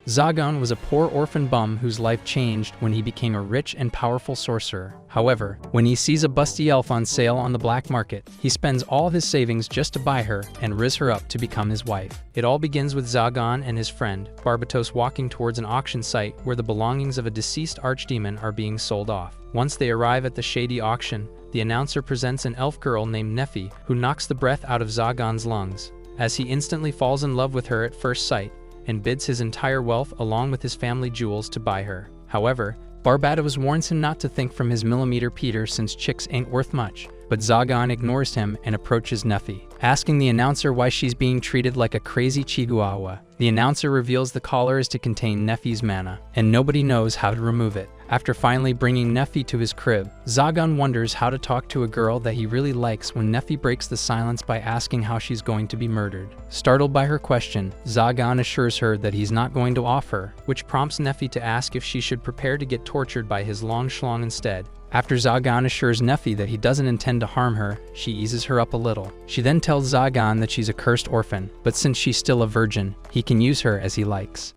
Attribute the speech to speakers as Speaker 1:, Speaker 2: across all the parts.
Speaker 1: Zagan was a poor orphan bum whose life changed when he became a rich and powerful sorcerer. However, when he sees a busty elf on sale on the black market, he spends all of his savings just to buy her and rizz her up to become his wife. It all begins with Zagan and his friend, Barbatos, walking towards an auction site where the belongings of a deceased archdemon are being sold off. Once they arrive at the shady auction, the announcer presents an elf girl named Nephi, who knocks the breath out of Zagan's lungs, as he instantly falls in love with her at first sight and bids his entire wealth along with his family jewels to buy her. However, Barbatos warns him not to think from his millimeter Peter since chicks ain't worth much, but Zagan ignores him and approaches Nephi, asking the announcer why she's being treated like a crazy chihuahua. The announcer reveals the collar is to contain Nephi's mana, and nobody knows how to remove it. After finally bringing Nephi to his crib, Zagan wonders how to talk to a girl that he really likes when Nephi breaks the silence by asking how she's going to be murdered. Startled by her question, Zagan assures her that he's not going to off her, which prompts Nephi to ask if she should prepare to get tortured by his long schlong instead. After Zagan assures Nephi that he doesn't intend to harm her, she eases her up a little. She then tells Zagan that she's a cursed orphan, but since she's still a virgin, he can use her as he likes.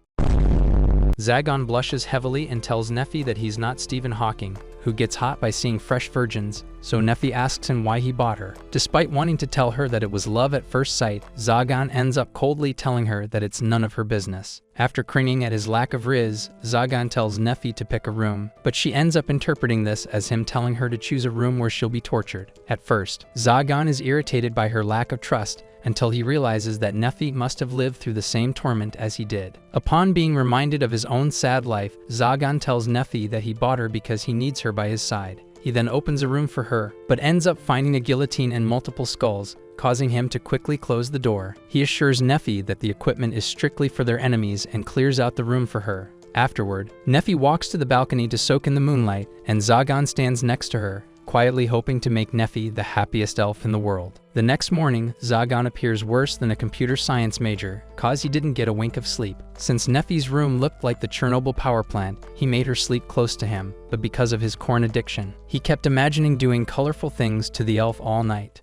Speaker 1: Zagan blushes heavily and tells Nephi that he's not Stephen Hawking, who gets hot by seeing fresh virgins, so Nephi asks him why he bought her. Despite wanting to tell her that it was love at first sight, Zagan ends up coldly telling her that it's none of her business. After cringing at his lack of rizz, Zagan tells Nephi to pick a room, but she ends up interpreting this as him telling her to choose a room where she'll be tortured. At first, Zagan is irritated by her lack of trust, until he realizes that Nephi must have lived through the same torment as he did. Upon being reminded of his own sad life, Zagan tells Nephi that he bought her because he needs her by his side. He then opens a room for her, but ends up finding a guillotine and multiple skulls, causing him to quickly close the door. He assures Nephi that the equipment is strictly for their enemies and clears out the room for her. Afterward, Nephi walks to the balcony to soak in the moonlight, and Zagan stands next to her, quietly hoping to make Nephi the happiest elf in the world. The next morning, Zagan appears worse than a computer science major, cause he didn't get a wink of sleep. Since Nephi's room looked like the Chernobyl power plant, he made her sleep close to him, but because of his corn addiction, he kept imagining doing colorful things to the elf all night.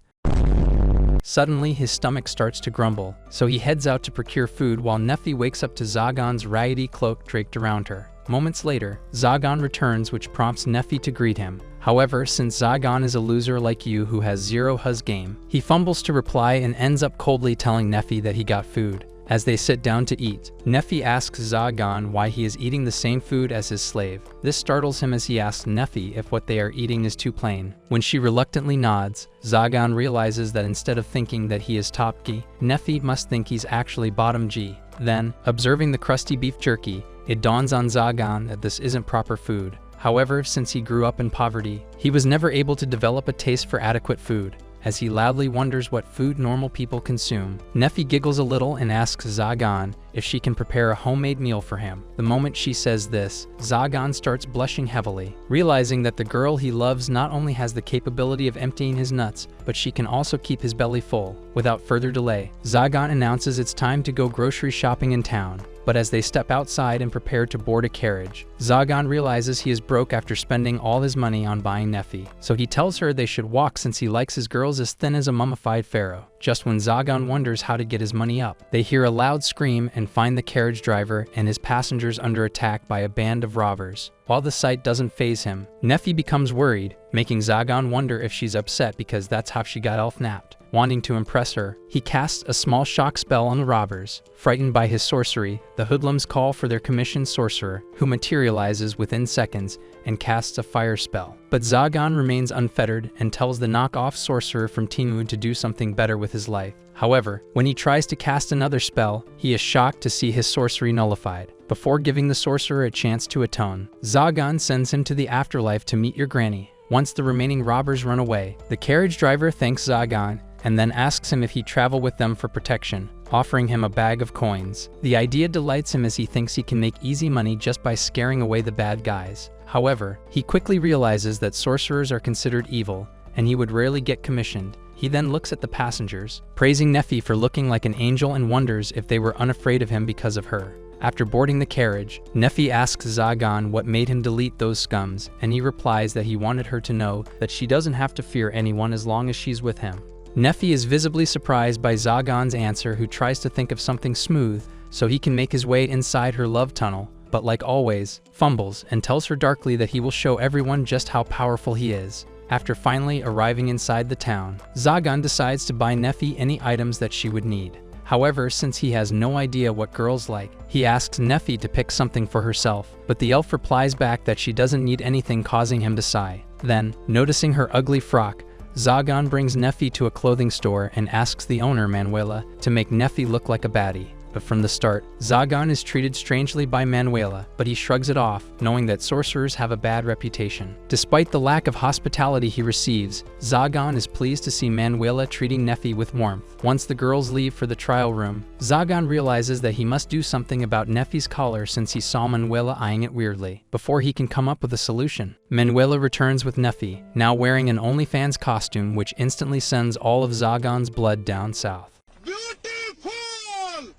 Speaker 1: Suddenly, his stomach starts to grumble, so he heads out to procure food while Nephi wakes up to Zagan's raggedy cloak draped around her. Moments later, Zagan returns, which prompts Nephi to greet him. However, since Zagan is a loser like you who has zero huzz game, he fumbles to reply and ends up coldly telling Nephi that he got food. As they sit down to eat, Nephi asks Zagan why he is eating the same food as his slave. This startles him as he asks Nephi if what they are eating is too plain. When she reluctantly nods, Zagan realizes that instead of thinking that he is top G, Nephi must think he's actually bottom G. Then, observing the crusty beef jerky, it dawns on Zagan that this isn't proper food. However, since he grew up in poverty, he was never able to develop a taste for adequate food. As he loudly wonders what food normal people consume, Nephi giggles a little and asks Zagan if she can prepare a homemade meal for him. The moment she says this, Zagan starts blushing heavily, realizing that the girl he loves not only has the capability of emptying his nuts, but she can also keep his belly full. Without further delay, Zagan announces it's time to go grocery shopping in town. But as they step outside and prepare to board a carriage, Zagan realizes he is broke after spending all his money on buying Nephi. So he tells her they should walk since he likes his girls as thin as a mummified pharaoh. Just when Zagan wonders how to get his money up, they hear a loud scream and find the carriage driver and his passengers under attack by a band of robbers. While the sight doesn't faze him, Nephi becomes worried, making Zagan wonder if she's upset because that's how she got elf-napped. Wanting to impress her, he casts a small shock spell on the robbers. Frightened by his sorcery, the hoodlums call for their commissioned sorcerer, who materializes within seconds and casts a fire spell. But Zagan remains unfettered and tells the knockoff sorcerer from Timu to do something better with his life. However, when he tries to cast another spell, he is shocked to see his sorcery nullified. Before giving the sorcerer a chance to atone, Zagan sends him to the afterlife to meet your granny. Once the remaining robbers run away, the carriage driver thanks Zagan and then asks him if he'd travel with them for protection, offering him a bag of coins. The idea delights him as he thinks he can make easy money just by scaring away the bad guys. However, he quickly realizes that sorcerers are considered evil, and he would rarely get commissioned. He then looks at the passengers, praising Nephi for looking like an angel and wonders if they were unafraid of him because of her. After boarding the carriage, Nephi asks Zagan what made him delete those scums, and he replies that he wanted her to know that she doesn't have to fear anyone as long as she's with him. Nephi is visibly surprised by Zagan's answer, who tries to think of something smooth so he can make his way inside her love tunnel, but like always, fumbles and tells her darkly that he will show everyone just how powerful he is. After finally arriving inside the town, Zagan decides to buy Neffy any items that she would need. However, since he has no idea what girls like, he asks Neffy to pick something for herself, but the elf replies back that she doesn't need anything, causing him to sigh. Then, noticing her ugly frock, Zagan brings Neffy to a clothing store and asks the owner, Manuela, to make Neffy look like a baddie. But from the start, Zagan is treated strangely by Manuela, but he shrugs it off, knowing that sorcerers have a bad reputation. Despite the lack of hospitality he receives, Zagan is pleased to see Manuela treating Neffy with warmth. Once the girls leave for the trial room, Zagan realizes that he must do something about Neffy's collar since he saw Manuela eyeing it weirdly. Before he can come up with a solution, Manuela returns with Neffy, now wearing an OnlyFans costume, which instantly sends all of Zagan's blood down south.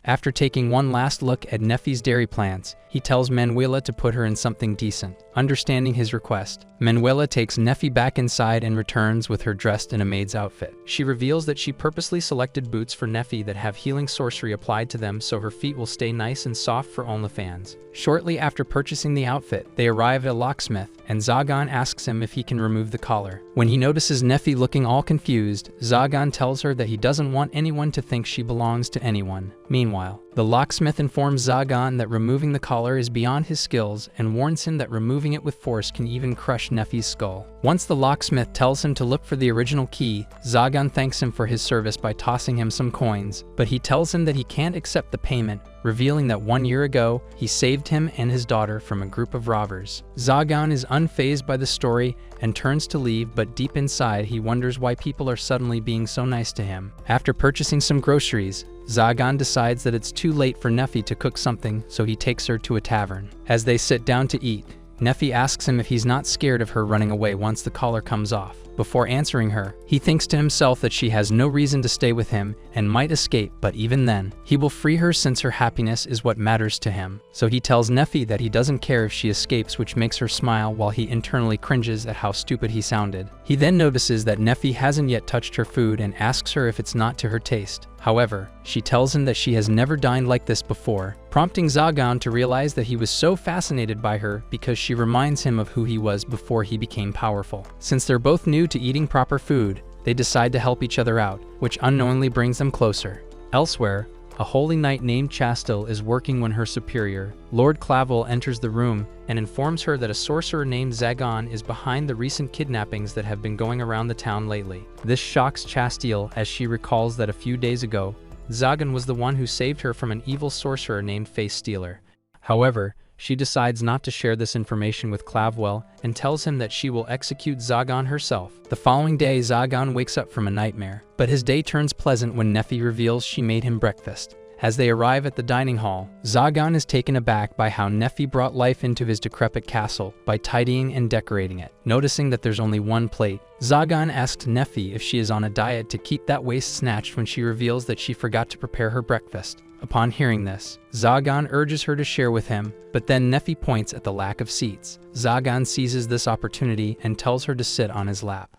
Speaker 1: After taking one last look at Neffy's dairy plants, he tells Manuela to put her in something decent. Understanding his request, Manuela takes Neffy back inside and returns with her dressed in a maid's outfit. She reveals that she purposely selected boots for Neffy that have healing sorcery applied to them so her feet will stay nice and soft for OnlyFans. Shortly after purchasing the outfit, they arrive at a locksmith, and Zagan asks him if he can remove the collar. When he notices Neffy looking all confused, Zagan tells her that he doesn't want anyone to think she belongs to anyone. Meanwhile, the locksmith informs Zagan that removing the collar is beyond his skills and warns him that removing it with force can even crush Neffy's skull. Once the locksmith tells him to look for the original key, Zagan thanks him for his service by tossing him some coins, but he tells him that he can't accept the payment, revealing that 1 year ago, he saved him and his daughter from a group of robbers. Zagan is unfazed by the story and turns to leave, but deep inside he wonders why people are suddenly being so nice to him. After purchasing some groceries, Zagan decides that it's too late for Neffy to cook something, so he takes her to a tavern. As they sit down to eat, Neffy asks him if he's not scared of her running away once the collar comes off. Before answering her, he thinks to himself that she has no reason to stay with him and might escape, but even then, he will free her since her happiness is what matters to him. So he tells Neffy that he doesn't care if she escapes, which makes her smile while he internally cringes at how stupid he sounded. He then notices that Neffy hasn't yet touched her food and asks her if it's not to her taste. However, she tells him that she has never dined like this before, prompting Zagan to realize that he was so fascinated by her because she reminds him of who he was before he became powerful. Since they're both new to eating proper food, they decide to help each other out, which unknowingly brings them closer. Elsewhere, a holy knight named Chastil is working when her superior, Lord Clavel, enters the room and informs her that a sorcerer named Zagan is behind the recent kidnappings that have been going around the town lately. This shocks Chastil as she recalls that a few days ago, Zagan was the one who saved her from an evil sorcerer named Face Stealer. However, she decides not to share this information with Clavwell and tells him that she will execute Zagan herself. The following day, Zagan wakes up from a nightmare, but his day turns pleasant when Neffy reveals she made him breakfast. As they arrive at the dining hall, Zagan is taken aback by how Neffy brought life into his decrepit castle by tidying and decorating it. Noticing that there's only one plate, Zagan asks Neffy if she is on a diet to keep that waste snatched when she reveals that she forgot to prepare her breakfast. Upon hearing this, Zagan urges her to share with him, but then Neffy points at the lack of seats. Zagan seizes this opportunity and tells her to sit on his lap.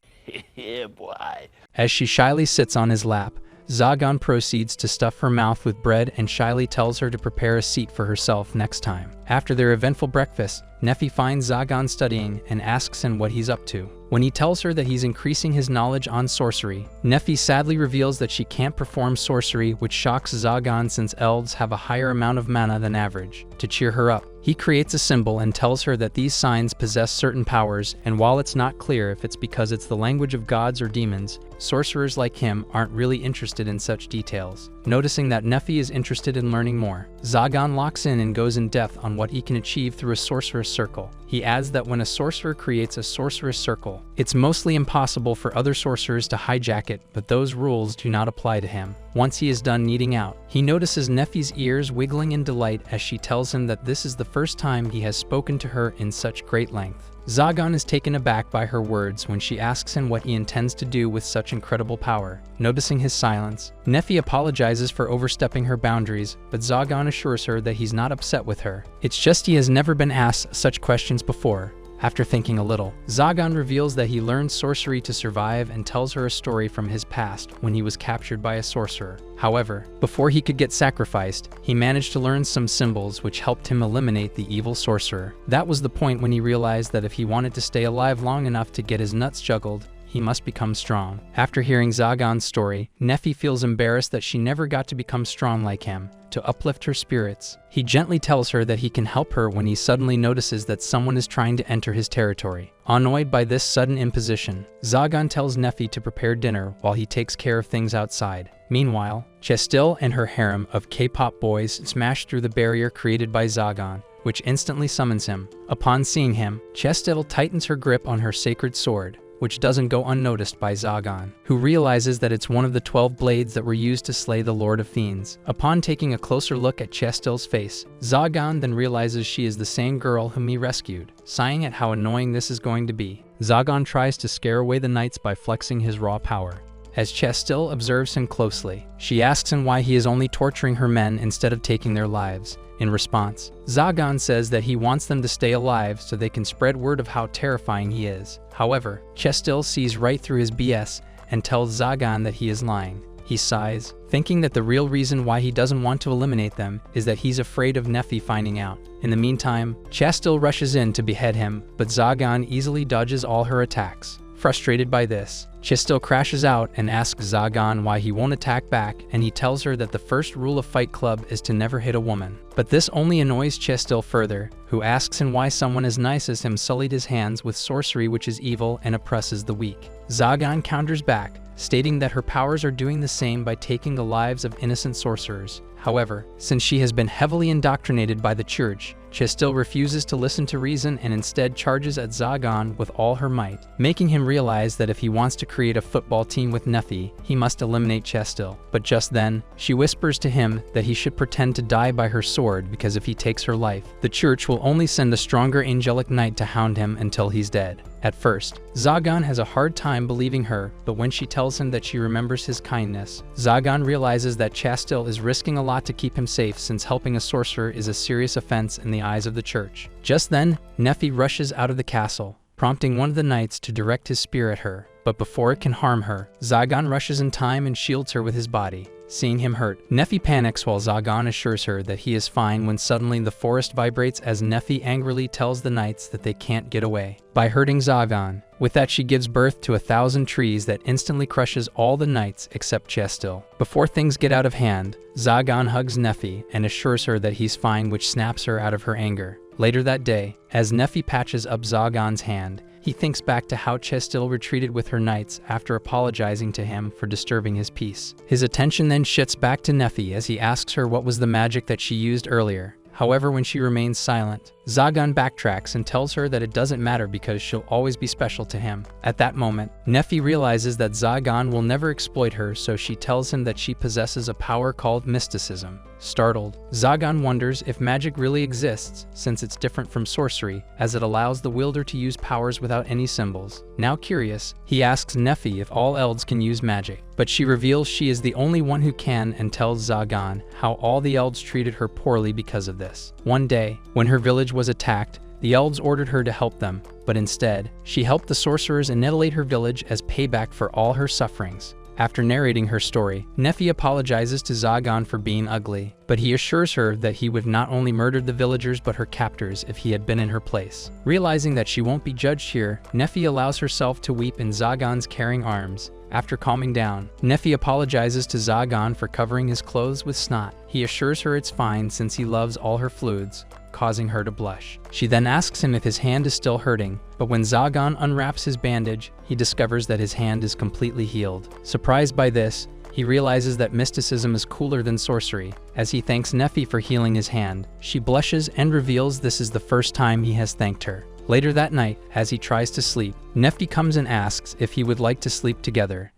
Speaker 2: Yeah, boy.
Speaker 1: As she shyly sits on his lap, Zagan proceeds to stuff her mouth with bread and shyly tells her to prepare a seat for herself next time. After their eventful breakfast, Neffy finds Zagan studying and asks him what he's up to. When he tells her that he's increasing his knowledge on sorcery, Neffy sadly reveals that she can't perform sorcery, which shocks Zagan since elves have a higher amount of mana than average. To cheer her up, he creates a symbol and tells her that these signs possess certain powers, and while it's not clear if it's because it's the language of gods or demons, sorcerers like him aren't really interested in such details. Noticing that Neffy is interested in learning more, Zagan locks in and goes in depth on what he can achieve through a sorcerer's circle. He adds that when a sorcerer creates a sorcerer's circle, it's mostly impossible for other sorcerers to hijack it, but those rules do not apply to him. Once he is done kneading out, he notices Neffy's ears wiggling in delight as she tells him that this is the first time he has spoken to her in such great length. Zagan is taken aback by her words when she asks him what he intends to do with such incredible power. Noticing his silence, Neffy apologizes for overstepping her boundaries, but Zagan assures her that he's not upset with her. It's just he has never been asked such questions before. After thinking a little, Zagan reveals that he learned sorcery to survive and tells her a story from his past when he was captured by a sorcerer. However, before he could get sacrificed, he managed to learn some symbols which helped him eliminate the evil sorcerer. That was the point when he realized that if he wanted to stay alive long enough to get his nuts juggled, he must become strong. After hearing Zagan's story, Nephi feels embarrassed that she never got to become strong like him. To uplift her spirits, he gently tells her that he can help her when he suddenly notices that someone is trying to enter his territory. Annoyed by this sudden imposition, Zagan tells Nephi to prepare dinner while he takes care of things outside. Meanwhile, Chestil and her harem of K-pop boys smash through the barrier created by Zagan, which instantly summons him. Upon seeing him, Chestil tightens her grip on her sacred sword, which doesn't go unnoticed by Zagan, who realizes that it's one of the 12 blades that were used to slay the Lord of Fiends. Upon taking a closer look at Chestil's face, Zagan then realizes she is the same girl whom he rescued. Sighing at how annoying this is going to be, Zagan tries to scare away the knights by flexing his raw power. As Chestil observes him closely, she asks him why he is only torturing her men instead of taking their lives. In response, Zagan says that he wants them to stay alive so they can spread word of how terrifying he is. However, Chestil sees right through his BS and tells Zagan that he is lying. He sighs, thinking that the real reason why he doesn't want to eliminate them is that he's afraid of Nephi finding out. In the meantime, Chestil rushes in to behead him, but Zagan easily dodges all her attacks. Frustrated by this, Chestil crashes out and asks Zagan why he won't attack back, and he tells her that the first rule of Fight Club is to never hit a woman. But this only annoys Chestil further, who asks him why someone as nice as him sullied his hands with sorcery which is evil and oppresses the weak. Zagan counters back, stating that her powers are doing the same by taking the lives of innocent sorcerers. However, since she has been heavily indoctrinated by the church, Chestil refuses to listen to reason and instead charges at Zagan with all her might, making him realize that if he wants to create a football team with Nephi, he must eliminate Chestil. But just then, she whispers to him that he should pretend to die by her sword because if he takes her life, the church will only send a stronger angelic knight to hound him until he's dead. At first, Zagan has a hard time believing her, but when she tells him that she remembers his kindness, Zagan realizes that Chestil is risking a lot to keep him safe since helping a sorcerer is a serious offense in the eyes of the church. Just then, Nephi rushes out of the castle, prompting one of the knights to direct his spear at her. But before it can harm her, Zagan rushes in time and shields her with his body. Seeing him hurt, Nephi panics while Zagan assures her that he is fine when suddenly the forest vibrates as Nephi angrily tells the knights that they can't get away by hurting Zagan. With that, she gives birth to 1,000 trees that instantly crushes all the knights except Chestil. Before things get out of hand, Zagan hugs Nephi and assures her that he's fine, which snaps her out of her anger. Later that day, as Nephi patches up Zagan's hand, he thinks back to how Chestil retreated with her knights after apologizing to him for disturbing his peace. His attention then shifts back to Nephi as he asks her what was the magic that she used earlier. However, when she remains silent, Zagan backtracks and tells her that it doesn't matter because she'll always be special to him. At that moment, Nephi realizes that Zagan will never exploit her, so she tells him that she possesses a power called mysticism. Startled, Zagan wonders if magic really exists, since it's different from sorcery, as it allows the wielder to use powers without any symbols. Now curious, he asks Nephi if all elves can use magic, but she reveals she is the only one who can and tells Zagan how all the elves treated her poorly because of this. One day, when her village was attacked, the elves ordered her to help them, but instead, she helped the sorcerers annihilate her village as payback for all her sufferings. After narrating her story, Nephi apologizes to Zagan for being ugly, but he assures her that he would not only murdered the villagers but her captors if he had been in her place. Realizing that she won't be judged here, Nephi allows herself to weep in Zagan's caring arms. After calming down, Nephi apologizes to Zagan for covering his clothes with snot. He assures her it's fine since he loves all her fluids, causing her to blush. She then asks him if his hand is still hurting, but when Zagan unwraps his bandage, he discovers that his hand is completely healed. Surprised by this, he realizes that mysticism is cooler than sorcery. As he thanks Nephi for healing his hand, she blushes and reveals this is the first time he has thanked her. Later that night, as he tries to sleep, Nephi comes and asks if he would like to sleep together.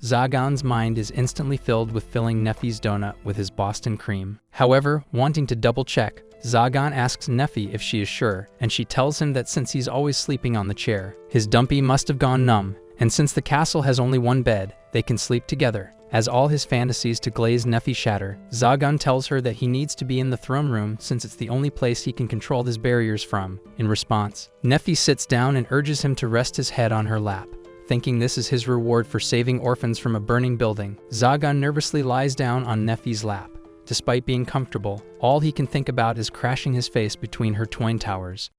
Speaker 1: Zagan's mind is instantly filled with filling Nephi's donut with his Boston cream. However, wanting to double check, Zagan asks Nephi if she is sure, and she tells him that since he's always sleeping on the chair, his dumpy must have gone numb, and since the castle has only one bed, they can sleep together. As all his fantasies to glaze Nephi shatter, Zagan tells her that he needs to be in the throne room since it's the only place he can control his barriers from. In response, Nephi sits down and urges him to rest his head on her lap. Thinking this is his reward for saving orphans from a burning building, Zagan nervously lies down on Nephi's lap. Despite being comfortable, all he can think about is crashing his face between her twin towers.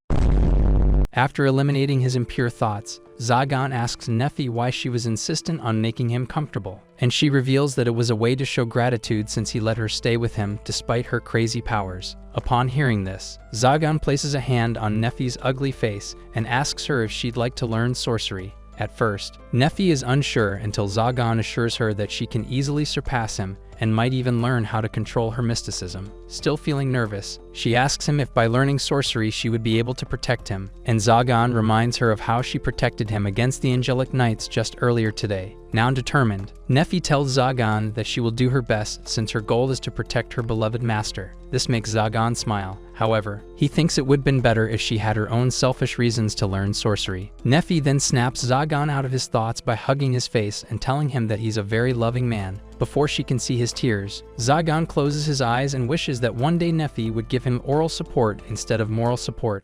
Speaker 1: After eliminating his impure thoughts, Zagan asks Nephi why she was insistent on making him comfortable, and she reveals that it was a way to show gratitude since he let her stay with him despite her crazy powers. Upon hearing this, Zagan places a hand on Nephi's ugly face and asks her if she'd like to learn sorcery. At first, Nephi is unsure until Zagan assures her that she can easily surpass him and might even learn how to control her mysticism. Still feeling nervous, she asks him if by learning sorcery she would be able to protect him, and Zagan reminds her of how she protected him against the angelic knights just earlier today. Now determined, Nephi tells Zagan that she will do her best since her goal is to protect her beloved master. This makes Zagan smile. However, he thinks it would have been better if she had her own selfish reasons to learn sorcery. Nephi then snaps Zagan out of his thoughts by hugging his face and telling him that he's a very loving man. Before she can see his tears, Zagan closes his eyes and wishes that one day Nephi would give him oral support instead of moral support.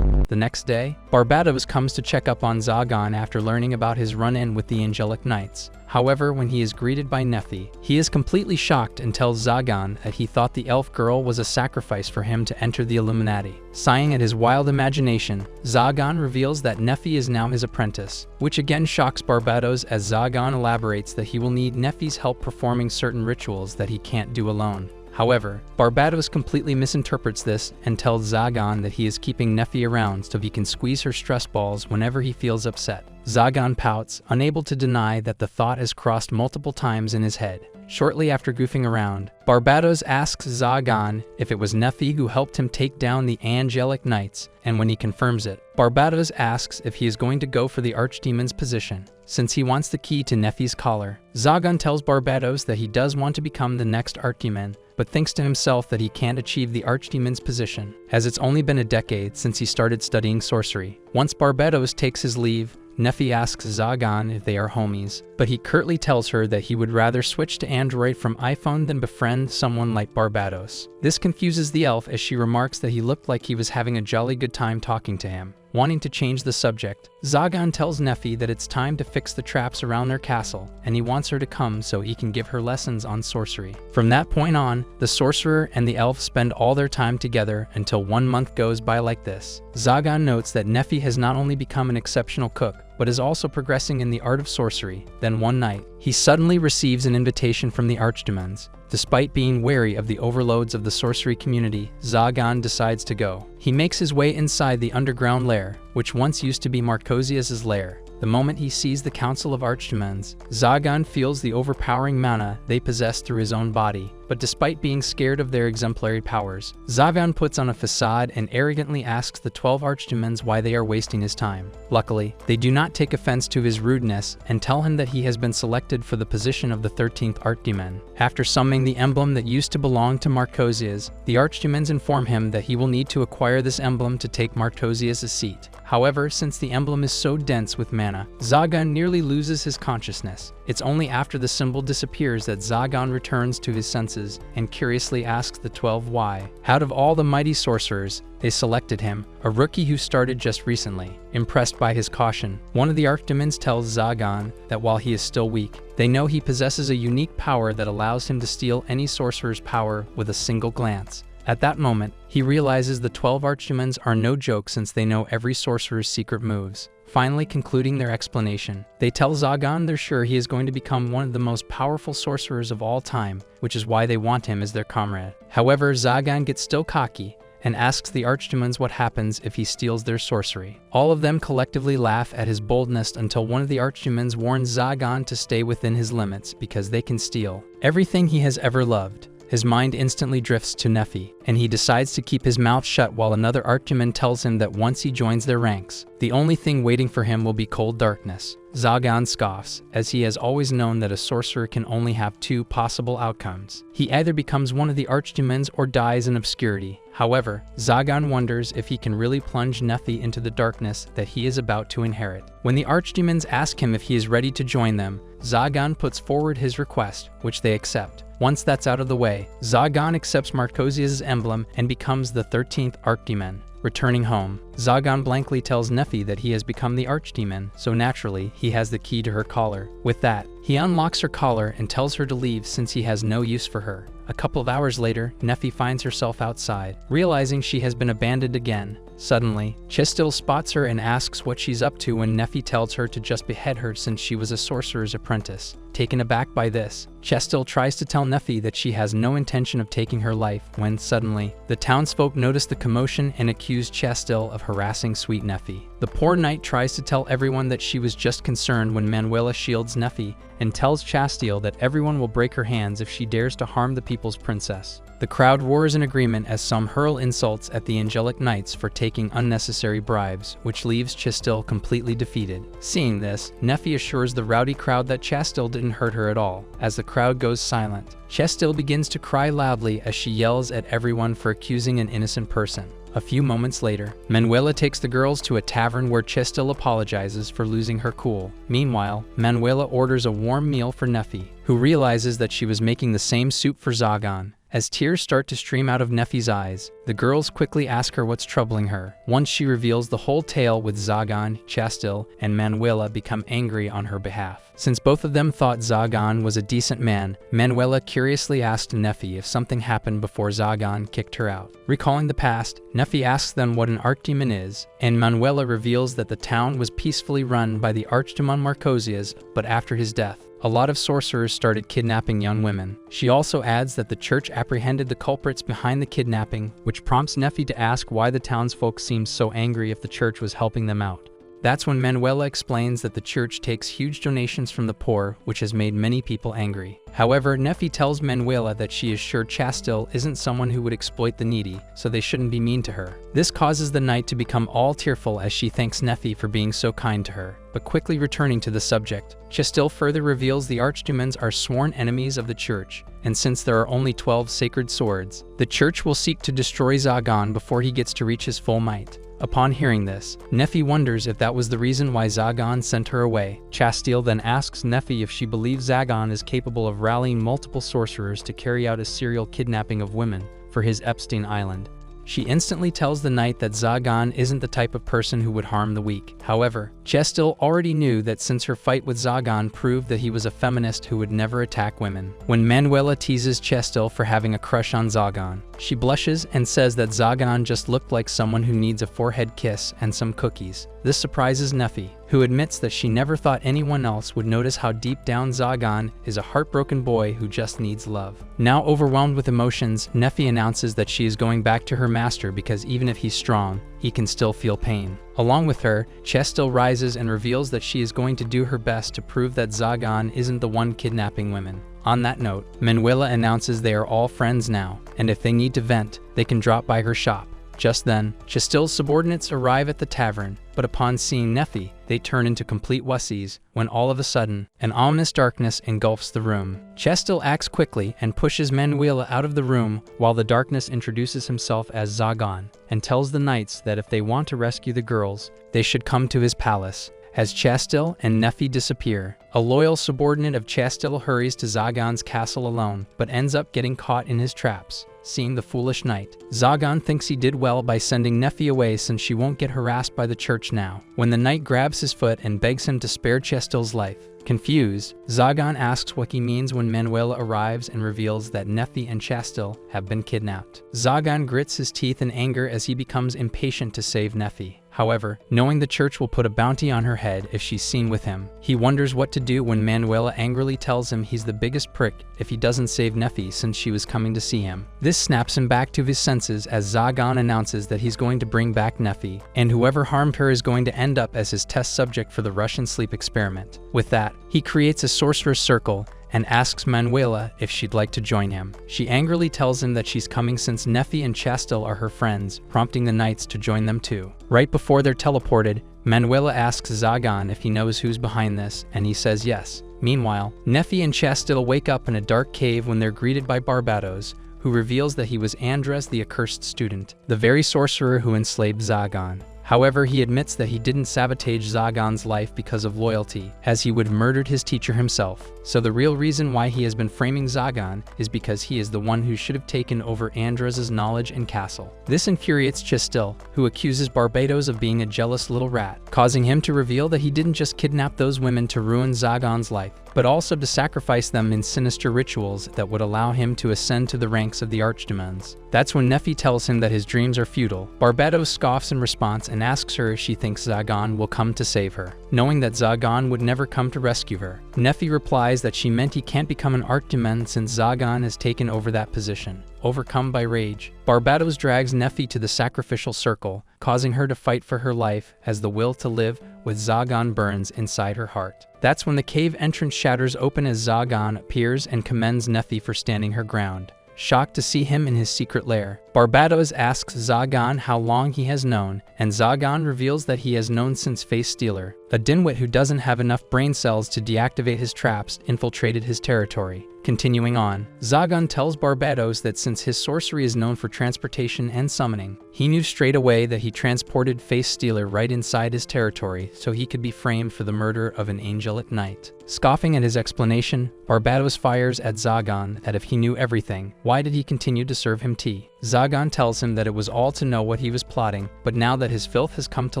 Speaker 1: The next day, Barbados comes to check up on Zagan after learning about his run-in with the angelic knights. However, when he is greeted by Nephi, he is completely shocked and tells Zagan that he thought the elf girl was a sacrifice for him to enter the Illuminati. Sighing at his wild imagination, Zagan reveals that Nephi is now his apprentice, which again shocks Barbados as Zagan elaborates that he will need Nephi's help performing certain rituals that he can't do alone. However, Barbados completely misinterprets this and tells Zagan that he is keeping Nephi around so he can squeeze her stress balls whenever he feels upset. Zagan pouts, unable to deny that the thought has crossed multiple times in his head. Shortly after goofing around, Barbados asks Zagan if it was Nephi who helped him take down the angelic knights, and when he confirms it, Barbados asks if he is going to go for the archdemon's position, since he wants the key to Nephi's collar. Zagan tells Barbados that he does want to become the next archdemon, but thinks to himself that he can't achieve the archdemon's position, as it's only been a decade since he started studying sorcery. Once Barbados takes his leave, Nephi asks Zagan if they are homies, but he curtly tells her that he would rather switch to Android from iPhone than befriend someone like Barbados. This confuses the elf as she remarks that he looked like he was having a jolly good time talking to him. Wanting to change the subject, Zagan tells Nephi that it's time to fix the traps around their castle, and he wants her to come so he can give her lessons on sorcery. From that point on, the sorcerer and the elf spend all their time together until 1 month goes by like this. Zagan notes that Nephi has not only become an exceptional cook, but is also progressing in the art of sorcery. Then one night, he suddenly receives an invitation from the archdemons. Despite being wary of the overloads of the sorcery community, Zagan decides to go. He makes his way inside the underground lair, which once used to be Marcosius's lair. The moment he sees the Council of Archdemons, Zagan feels the overpowering mana they possess through his own body. But despite being scared of their exemplary powers, Zagan puts on a facade and arrogantly asks the 12 archdemons why they are wasting his time. Luckily, they do not take offense to his rudeness and tell him that he has been selected for the position of the 13th archdemon. After summoning the emblem that used to belong to Marcosius, the archdemons inform him that he will need to acquire this emblem to take Marcosius' seat. However, since the emblem is so dense with mana, Zagan nearly loses his consciousness. It's only after the symbol disappears that Zagan returns to his senses and curiously asks the 12 why. Out of all the mighty sorcerers, they selected him, a rookie who started just recently. Impressed by his caution, one of the archdemons tells Zagan that while he is still weak, they know he possesses a unique power that allows him to steal any sorcerer's power with a single glance. At that moment, he realizes the 12 archdemons are no joke since they know every sorcerer's secret moves. Finally concluding their explanation, they tell Zagan they're sure he is going to become one of the most powerful sorcerers of all time, which is why they want him as their comrade. However, Zagan gets still cocky and asks the archdemons what happens if he steals their sorcery. All of them collectively laugh at his boldness until one of the archdemons warns Zagan to stay within his limits because they can steal everything he has ever loved. his mind instantly drifts to Nephi, and he decides to keep his mouth shut while another archdemon tells him that once he joins their ranks, the only thing waiting for him will be cold darkness. Zagan scoffs, as he has always known that a sorcerer can only have two possible outcomes. He either becomes one of the archdemons or dies in obscurity. However, Zagan wonders if he can really plunge Nephi into the darkness that he is about to inherit. When the archdemons ask him if he is ready to join them, Zagan puts forward his request, which they accept. Once that's out of the way, Zagan accepts Marcosius's emblem and becomes the 13th archdemon. Returning home, Zagan blankly tells Nephi that he has become the archdemon, so naturally, he has the key to her collar. With that, he unlocks her collar and tells her to leave since he has no use for her. A couple of hours later, Nephi finds herself outside, realizing she has been abandoned again. Suddenly, Chestil spots her and asks what she's up to when Nephi tells her to just behead her since she was a sorcerer's apprentice. Taken aback by this, Chestil tries to tell Nephi that she has no intention of taking her life when suddenly, the townsfolk notice the commotion and accuse Chestil of harassing sweet Nephi. The poor knight tries to tell everyone that she was just concerned when Manuela shields Nephi and tells Chastil that everyone will break her hands if she dares to harm the people's princess. The crowd roars in agreement as some hurl insults at the angelic knights for taking unnecessary bribes, which leaves Chastil completely defeated. Seeing this, Nephi assures the rowdy crowd that Chastil didn't hurt her at all. As the crowd goes silent, Chastil begins to cry loudly as she yells at everyone for accusing an innocent person. A few moments later, Manuela takes the girls to a tavern where Chestil apologizes for losing her cool. Meanwhile, Manuela orders a warm meal for Nephi, who realizes that she was making the same soup for Zagan. As tears start to stream out of Nephi's eyes, the girls quickly ask her what's troubling her. Once she reveals the whole tale with Zagan, Chastil, and Manuela become angry on her behalf. Since both of them thought Zagan was a decent man, Manuela curiously asked Nephi if something happened before Zagan kicked her out. Recalling the past, Nephi asks them what an archdemon is, and Manuela reveals that the town was peacefully run by the archdemon Marcosius, but after his death, a lot of sorcerers started kidnapping young women. She also adds that the church apprehended the culprits behind the kidnapping, which prompts Nephi to ask why the townsfolk seemed so angry if the church was helping them out. That's when Manuela explains that the church takes huge donations from the poor, which has made many people angry. However, Nephi tells Manuela that she is sure Chastil isn't someone who would exploit the needy, so they shouldn't be mean to her. This causes the knight to become all tearful as she thanks Nephi for being so kind to her. But quickly returning to the subject, Chastil further reveals the archdemons are sworn enemies of the church, and since there are only 12 sacred swords, the church will seek to destroy Zagan before he gets to reach his full might. Upon hearing this, Nephi wonders if that was the reason why Zagan sent her away. Chastil then asks Nephi if she believes Zagan is capable of rallying multiple sorcerers to carry out a serial kidnapping of women for his Epstein Island. She instantly tells the knight that Zagan isn't the type of person who would harm the weak. However, Chastil already knew that since her fight with Zagan proved that he was a feminist who would never attack women. When Manuela teases Chastil for having a crush on Zagan, she blushes and says that Zagan just looked like someone who needs a forehead kiss and some cookies. This surprises Nephi, who admits that she never thought anyone else would notice how deep down Zagan is a heartbroken boy who just needs love. Now overwhelmed with emotions, Nephi announces that she is going back to her master because even if he's strong, he can still feel pain. Along with her, Chastil rises and reveals that she is going to do her best to prove that Zagan isn't the one kidnapping women. On that note, Manuela announces they are all friends now, and if they need to vent, they can drop by her shop. Just then, Chastil's subordinates arrive at the tavern, but upon seeing Nephi, they turn into complete wussies when all of a sudden, an ominous darkness engulfs the room. Chastil acts quickly and pushes Manuela out of the room while the darkness introduces himself as Zagan and tells the knights that if they want to rescue the girls, they should come to his palace. As Chastil and Nephi disappear, a loyal subordinate of Chastil hurries to Zagan's castle alone, but ends up getting caught in his traps. Seeing the foolish knight, Zagan thinks he did well by sending Nephi away since she won't get harassed by the church now. When the knight grabs his foot and begs him to spare Chastil's life, confused, Zagan asks what he means when Manuela arrives and reveals that Nephi and Chastil have been kidnapped. Zagan grits his teeth in anger as he becomes impatient to save Nephi. However, knowing the church will put a bounty on her head if she's seen with him, he wonders what to do when Manuela angrily tells him he's the biggest prick if he doesn't save Nephi since she was coming to see him. This snaps him back to his senses as Zagan announces that he's going to bring back Nephi, and whoever harmed her is going to end up as his test subject for the Russian sleep experiment. With that, he creates a sorcerer's circle and asks Manuela if she'd like to join him. She angrily tells him that she's coming since Nefi and Chastel are her friends, prompting the knights to join them too. Right before they're teleported, Manuela asks Zagan if he knows who's behind this, and he says yes. Meanwhile, Nefi and Chastel wake up in a dark cave when they're greeted by Barbatos, who reveals that he was Andres the accursed student, the very sorcerer who enslaved Zagan. However, he admits that he didn't sabotage Zagan's life because of loyalty, as he would have murdered his teacher himself. So the real reason why he has been framing Zagan is because he is the one who should have taken over Andres' knowledge and castle. This infuriates Chastel, who accuses Barbatos of being a jealous little rat, causing him to reveal that he didn't just kidnap those women to ruin Zagan's life, but also to sacrifice them in sinister rituals that would allow him to ascend to the ranks of the archdemons. That's when Nefi tells him that his dreams are futile. Barbatos scoffs in response and asks her if she thinks Zagan will come to save her, knowing that Zagan would never come to rescue her. Nefi replies that she meant he can't become an archdemon since Zagan has taken over that position. Overcome by rage, Barbatos drags Nefi to the sacrificial circle, causing her to fight for her life as the will to live with Zagan burns inside her heart. That's when the cave entrance shatters open as Zagan appears and commends Nefi for standing her ground. Shocked to see him in his secret lair, Barbatos asks Zagan how long he has known, and Zagan reveals that he has known since Face Stealer, a dimwit who doesn't have enough brain cells to deactivate his traps, infiltrated his territory. Continuing on, Zagan tells Barbatos that since his sorcery is known for transportation and summoning, he knew straight away that he transported Face Stealer right inside his territory so he could be framed for the murder of an angelic knight. Scoffing at his explanation, Barbatos fires at Zagan that if he knew everything, why did he continue to serve him tea? Zagan tells him that it was all to know what he was plotting, but now that his filth has come to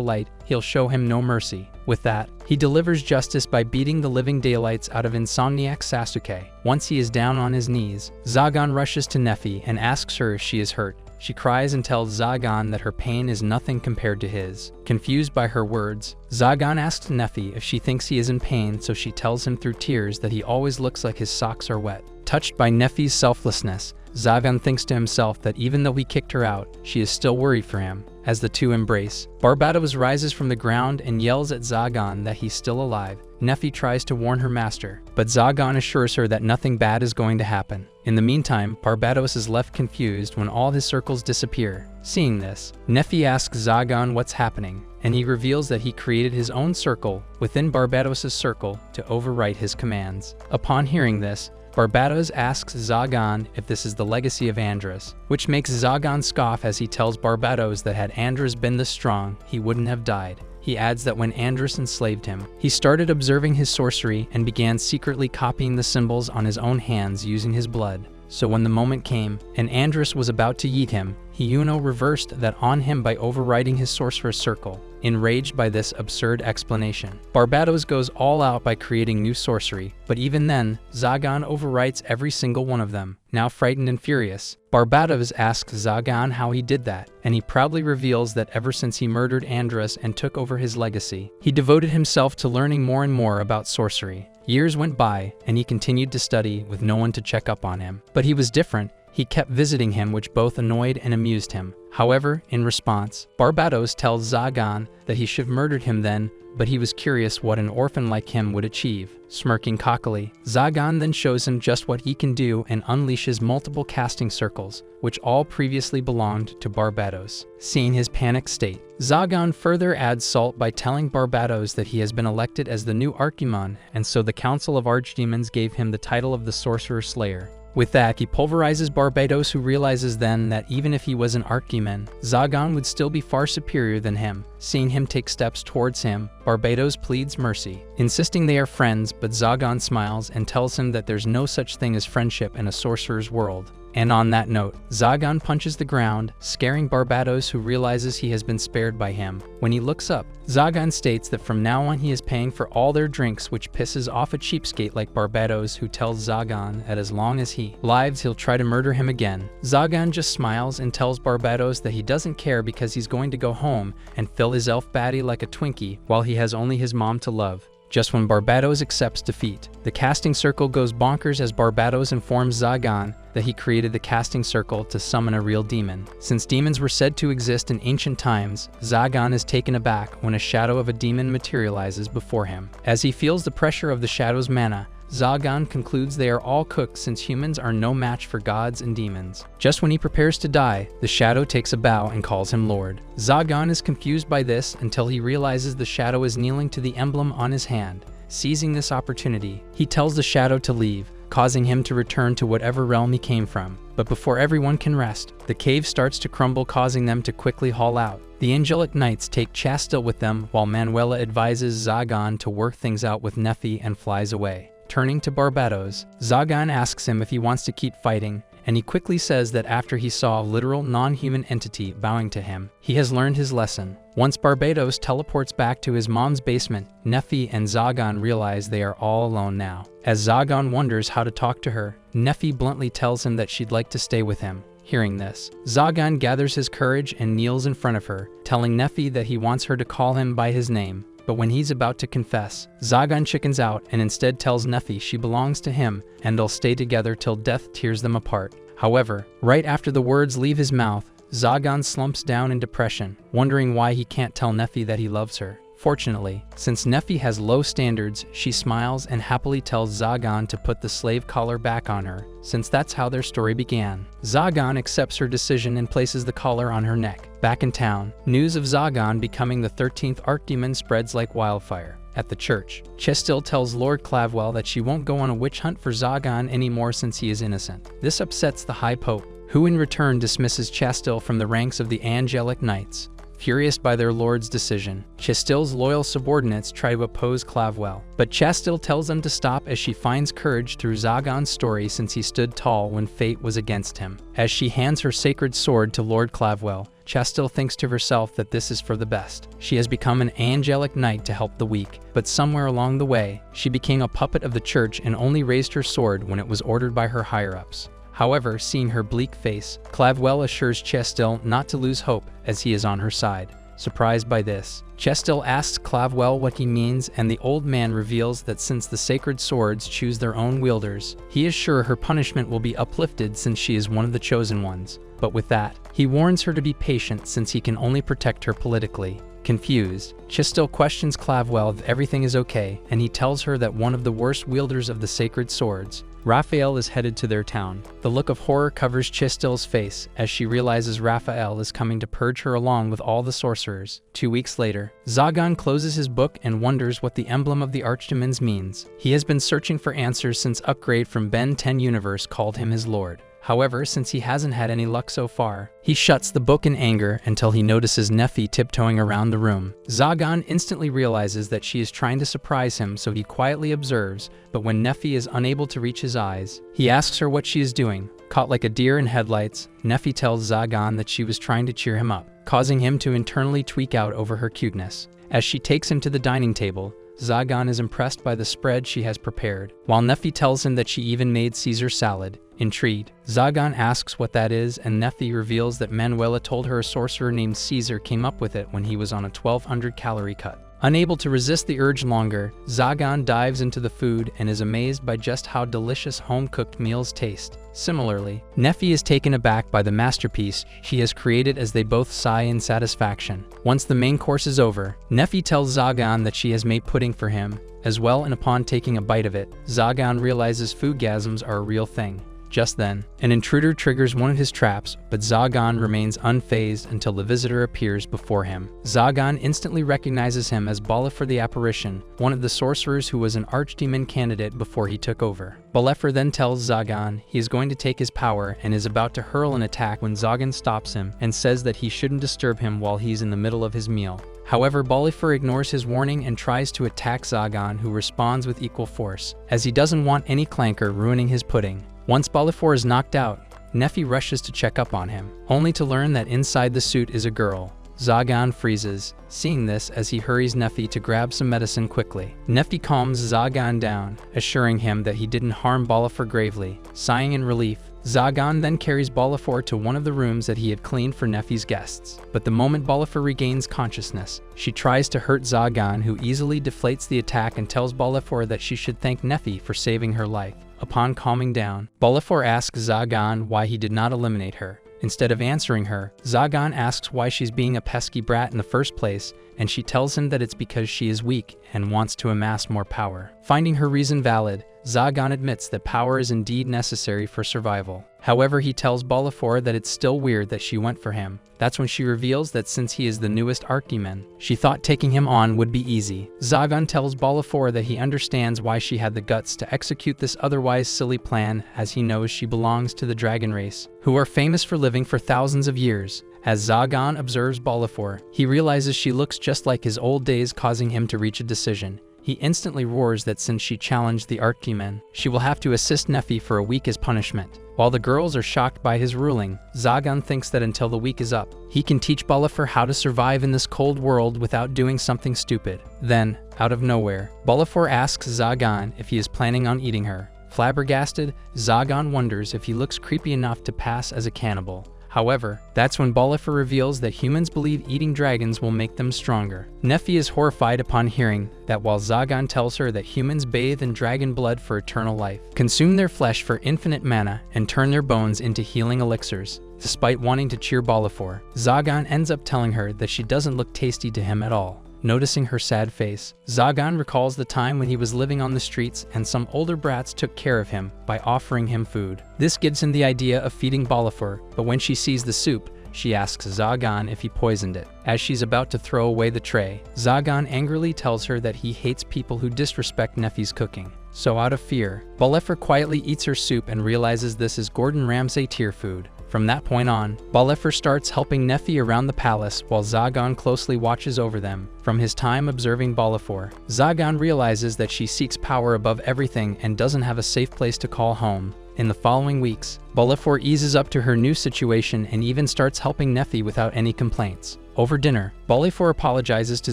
Speaker 1: light, he'll show him no mercy. With that, he delivers justice by beating the living daylights out of insomniac Sasuke. Once he is down on his knees, Zagan rushes to Nefi and asks her if she is hurt. She cries and tells Zagan that her pain is nothing compared to his. Confused by her words, Zagan asks Nefi if she thinks he is in pain, so she tells him through tears that he always looks like his socks are wet. Touched by Nefi's selflessness, Zagan thinks to himself that even though he kicked her out, she is still worried for him. As the two embrace, Barbatos rises from the ground and yells at Zagan that he's still alive. Nefi tries to warn her master, but Zagan assures her that nothing bad is going to happen. In the meantime, Barbatos is left confused when all his circles disappear. Seeing this, Nefi asks Zagan what's happening, and he reveals that he created his own circle within Barbatos' circle to overwrite his commands. Upon hearing this, Barbatos asks Zagan if this is the legacy of Andres, which makes Zagan scoff as he tells Barbatos that had Andres been this strong, he wouldn't have died. He adds that when Andres enslaved him, he started observing his sorcery and began secretly copying the symbols on his own hands using his blood. So when the moment came, and Andres was about to yeet him, he reversed that on him by overriding his sorcerer's circle. Enraged by this absurd explanation, Barbatos goes all out by creating new sorcery, but even then, Zagan overwrites every single one of them. Now frightened and furious, Barbatos asks Zagan how he did that, and he proudly reveals that ever since he murdered Andres and took over his legacy, he devoted himself to learning more and more about sorcery. Years went by, and he continued to study with no one to check up on him. But he was different. He kept visiting him, which both annoyed and amused him. However, in response, Barbatos tells Zagan that he should have murdered him then, but he was curious what an orphan like him would achieve. Smirking cockily, Zagan then shows him just what he can do and unleashes multiple casting circles, which all previously belonged to Barbatos. Seeing his panicked state, Zagan further adds salt by telling Barbatos that he has been elected as the new Archdemon, and so the Council of Archdemons gave him the title of the Sorcerer Slayer. With that, he pulverizes Barbatos, who realizes then that even if he was an Archdemon, Zagan would still be far superior than him. Seeing him take steps towards him, Barbatos pleads mercy, insisting they are friends, but Zagan smiles and tells him that there's no such thing as friendship in a sorcerer's world. And on that note, Zagan punches the ground, scaring Barbatos, who realizes he has been spared by him. When he looks up, Zagan states that from now on he is paying for all their drinks, which pisses off a cheapskate like Barbatos, who tells Zagan that as long as he lives, he'll try to murder him again. Zagan just smiles and tells Barbatos that he doesn't care because he's going to go home and fill his elf baddie like a Twinkie while he has only his mom to love. Just when Barbatos accepts defeat, the casting circle goes bonkers as Barbatos informs Zagan that he created the casting circle to summon a real demon. Since demons were said to exist in ancient times, Zagan is taken aback when a shadow of a demon materializes before him. As he feels the pressure of the shadow's mana, Zagan concludes they are all cooked since humans are no match for gods and demons. Just when he prepares to die, the shadow takes a bow and calls him Lord. Zagan is confused by this until he realizes the shadow is kneeling to the emblem on his hand. Seizing this opportunity, he tells the shadow to leave, causing him to return to whatever realm he came from. But before everyone can rest, the cave starts to crumble, causing them to quickly haul out. The angelic knights take Chastil with them, while Manuela advises Zagan to work things out with Nephi and flies away. Turning to Barbados, Zagan asks him if he wants to keep fighting, and he quickly says that after he saw a literal non-human entity bowing to him, he has learned his lesson. Once Barbados teleports back to his mom's basement, Nephi and Zagan realize they are all alone now. As Zagan wonders how to talk to her, Nephi bluntly tells him that she'd like to stay with him. Hearing this, Zagan gathers his courage and kneels in front of her, telling Nephi that he wants her to call him by his name. But when he's about to confess, Zagan chickens out and instead tells Nephi she belongs to him and they'll stay together till death tears them apart. However, right after the words leave his mouth, Zagan slumps down in depression, wondering why he can't tell Nephi that he loves her. Fortunately, since Nephi has low standards, she smiles and happily tells Zagan to put the slave collar back on her, since that's how their story began. Zagan accepts her decision and places the collar on her neck. Back in town, news of Zagan becoming the 13th Archdemon spreads like wildfire. At the church, Chastil tells Lord Clavwell that she won't go on a witch hunt for Zagan anymore since he is innocent. This upsets the High Pope, who in return dismisses Chastil from the ranks of the angelic knights. Furious by their lord's decision, Chastil's loyal subordinates try to oppose Clavwell, but Chastil tells them to stop as she finds courage through Zagan's story since he stood tall when fate was against him. As she hands her sacred sword to Lord Clavwell, Chastil thinks to herself that this is for the best. She has become an angelic knight to help the weak, but somewhere along the way, she became a puppet of the church and only raised her sword when it was ordered by her higher-ups. However, seeing her bleak face, Clavwell assures Chastil not to lose hope as he is on her side. Surprised by this, Chastil asks Clavwell what he means, and the old man reveals that since the sacred swords choose their own wielders, he is sure her punishment will be uplifted since she is one of the chosen ones. But with that, he warns her to be patient since he can only protect her politically. Confused, Chastil questions Clavwell if everything is okay, and he tells her that one of the worst wielders of the sacred swords, Raphael, is headed to their town. The look of horror covers Chastil's face as she realizes Raphael is coming to purge her along with all the sorcerers. 2 weeks later, Zagan closes his book and wonders what the emblem of the Archdemons means. He has been searching for answers since Upgrade from Ben 10 Universe called him his lord. However, since he hasn't had any luck so far, he shuts the book in anger until he notices Nephi tiptoeing around the room. Zagan instantly realizes that she is trying to surprise him, so he quietly observes, but when Nephi is unable to reach his eyes, he asks her what she is doing. Caught like a deer in headlights, Nephi tells Zagan that she was trying to cheer him up, causing him to internally tweak out over her cuteness. As she takes him to the dining table, Zagan is impressed by the spread she has prepared, while Nephi tells him that she even made Caesar salad. Intrigued, Zagan asks what that is, and Nephi reveals that Manuela told her a sorcerer named Caesar came up with it when he was on a 1200 calorie cut. Unable to resist the urge longer, Zagan dives into the food and is amazed by just how delicious home-cooked meals taste. Similarly, Nephi is taken aback by the masterpiece she has created as they both sigh in satisfaction. Once the main course is over, Nephi tells Zagan that she has made pudding for him as well, and upon taking a bite of it, Zagan realizes foodgasms are a real thing. Just then, an intruder triggers one of his traps, but Zagan remains unfazed until the visitor appears before him. Zagan instantly recognizes him as Bolifer the Apparition, one of the sorcerers who was an archdemon candidate before he took over. Bolifer then tells Zagan he is going to take his power and is about to hurl an attack when Zagan stops him and says that he shouldn't disturb him while he's in the middle of his meal. However, Bolifer ignores his warning and tries to attack Zagan, who responds with equal force, as he doesn't want any clanker ruining his pudding. Once Bolifer is knocked out, Nephi rushes to check up on him, only to learn that inside the suit is a girl. Zagan freezes, seeing this as he hurries Nephi to grab some medicine quickly. Nephi calms Zagan down, assuring him that he didn't harm Bolifer gravely. Sighing in relief, Zagan then carries Bolifer to one of the rooms that he had cleaned for Nephi's guests. But the moment Bolifer regains consciousness, she tries to hurt Zagan, who easily deflates the attack and tells Bolifer that she should thank Nephi for saving her life. Upon calming down, Bolifer asks Zagan why he did not eliminate her. Instead of answering her, Zagan asks why she's being a pesky brat in the first place, and she tells him that it's because she is weak and wants to amass more power. Finding her reason valid, Zagan admits that power is indeed necessary for survival. However, he tells Bolifer that it's still weird that she went for him. That's when she reveals that since he is the newest Archdemon, she thought taking him on would be easy. Zagan tells Bolifer that he understands why she had the guts to execute this otherwise silly plan, as he knows she belongs to the dragon race, who are famous for living for thousands of years. As Zagan observes Bolifer, he realizes she looks just like his old days, causing him to reach a decision. He instantly roars that since she challenged the Archdemon, she will have to assist Nephi for a week as punishment. While the girls are shocked by his ruling, Zagan thinks that until the week is up, he can teach Bolifer how to survive in this cold world without doing something stupid. Then, out of nowhere, Bolifer asks Zagan if he is planning on eating her. Flabbergasted, Zagan wonders if he looks creepy enough to pass as a cannibal. However, that's when Bolifer reveals that humans believe eating dragons will make them stronger. Nephi is horrified upon hearing that, while Zagan tells her that humans bathe in dragon blood for eternal life, consume their flesh for infinite mana, and turn their bones into healing elixirs. Despite wanting to cheer Bolifer, Zagan ends up telling her that she doesn't look tasty to him at all. Noticing her sad face, Zagan recalls the time when he was living on the streets and some older brats took care of him by offering him food. This gives him the idea of feeding Bolifer, but when she sees the soup, she asks Zagan if he poisoned it. As she's about to throw away the tray, Zagan angrily tells her that he hates people who disrespect Nephi's cooking. So out of fear, Bolifer quietly eats her soup and realizes this is Gordon Ramsay tier food. From that point on, Bolifer starts helping Nephi around the palace while Zagan closely watches over them. From his time observing Bolifer, Zagan realizes that she seeks power above everything and doesn't have a safe place to call home. In the following weeks, Bolifer eases up to her new situation and even starts helping Nephi without any complaints. Over dinner, Bolifer apologizes to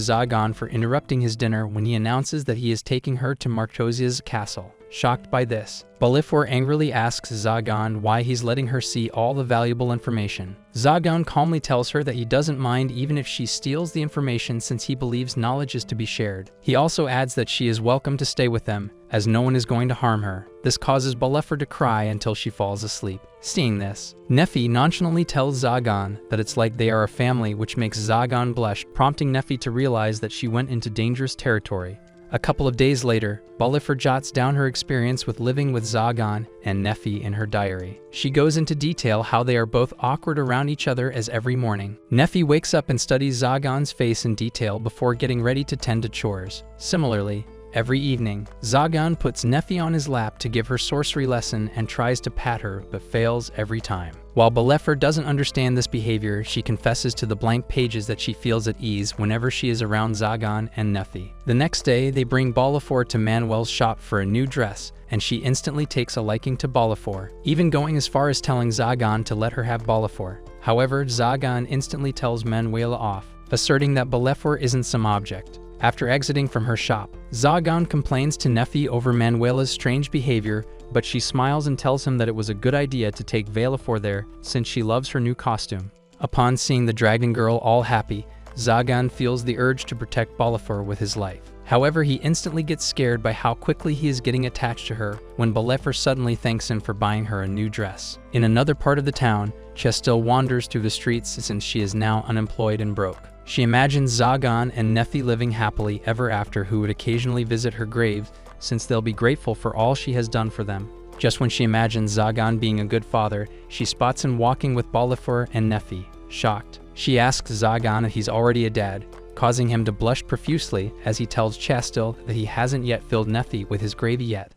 Speaker 1: Zagan for interrupting his dinner when he announces that he is taking her to Marcosia's castle. Shocked by this, Bolifer angrily asks Zagan why he's letting her see all the valuable information. Zagan calmly tells her that he doesn't mind even if she steals the information since he believes knowledge is to be shared. He also adds that she is welcome to stay with them, as no one is going to harm her. This causes Bolifer to cry until she falls asleep. Seeing this, Nephi nonchalantly tells Zagan that it's like they are a family, which makes Zagan blush, prompting Nephi to realize that she went into dangerous territory. A couple of days later, Bolifer jots down her experience with living with Zagan and Nephi in her diary. She goes into detail how they are both awkward around each other, as every morning Nephi wakes up and studies Zagan's face in detail before getting ready to tend to chores. Similarly, every evening, Zagan puts Nephi on his lap to give her sorcery lesson and tries to pat her, but fails every time. While Bolifer doesn't understand this behavior, she confesses to the blank pages that she feels at ease whenever she is around Zagan and Nephi. The next day, they bring Bolifer to Manuel's shop for a new dress, and she instantly takes a liking to Bolifer, even going as far as telling Zagan to let her have Bolifer. However, Zagan instantly tells Manuela off, asserting that Bolifer isn't some object. After exiting from her shop, Zagan complains to Nephi over Manuela's strange behavior, but she smiles and tells him that it was a good idea to take Bolifer there since she loves her new costume. Upon seeing the dragon girl all happy, Zagan feels the urge to protect Bolifer with his life. However, he instantly gets scared by how quickly he is getting attached to her when Bolifer suddenly thanks him for buying her a new dress. In another part of the town, Chestil wanders through the streets since she is now unemployed and broke. She imagines Zagan and Nephi living happily ever after, who would occasionally visit her grave since they'll be grateful for all she has done for them. Just when she imagines Zagan being a good father, she spots him walking with Bolifer and Nephi. Shocked, she asks Zagan if he's already a dad, causing him to blush profusely as he tells Chestil that he hasn't yet filled Nephi with his gravy yet.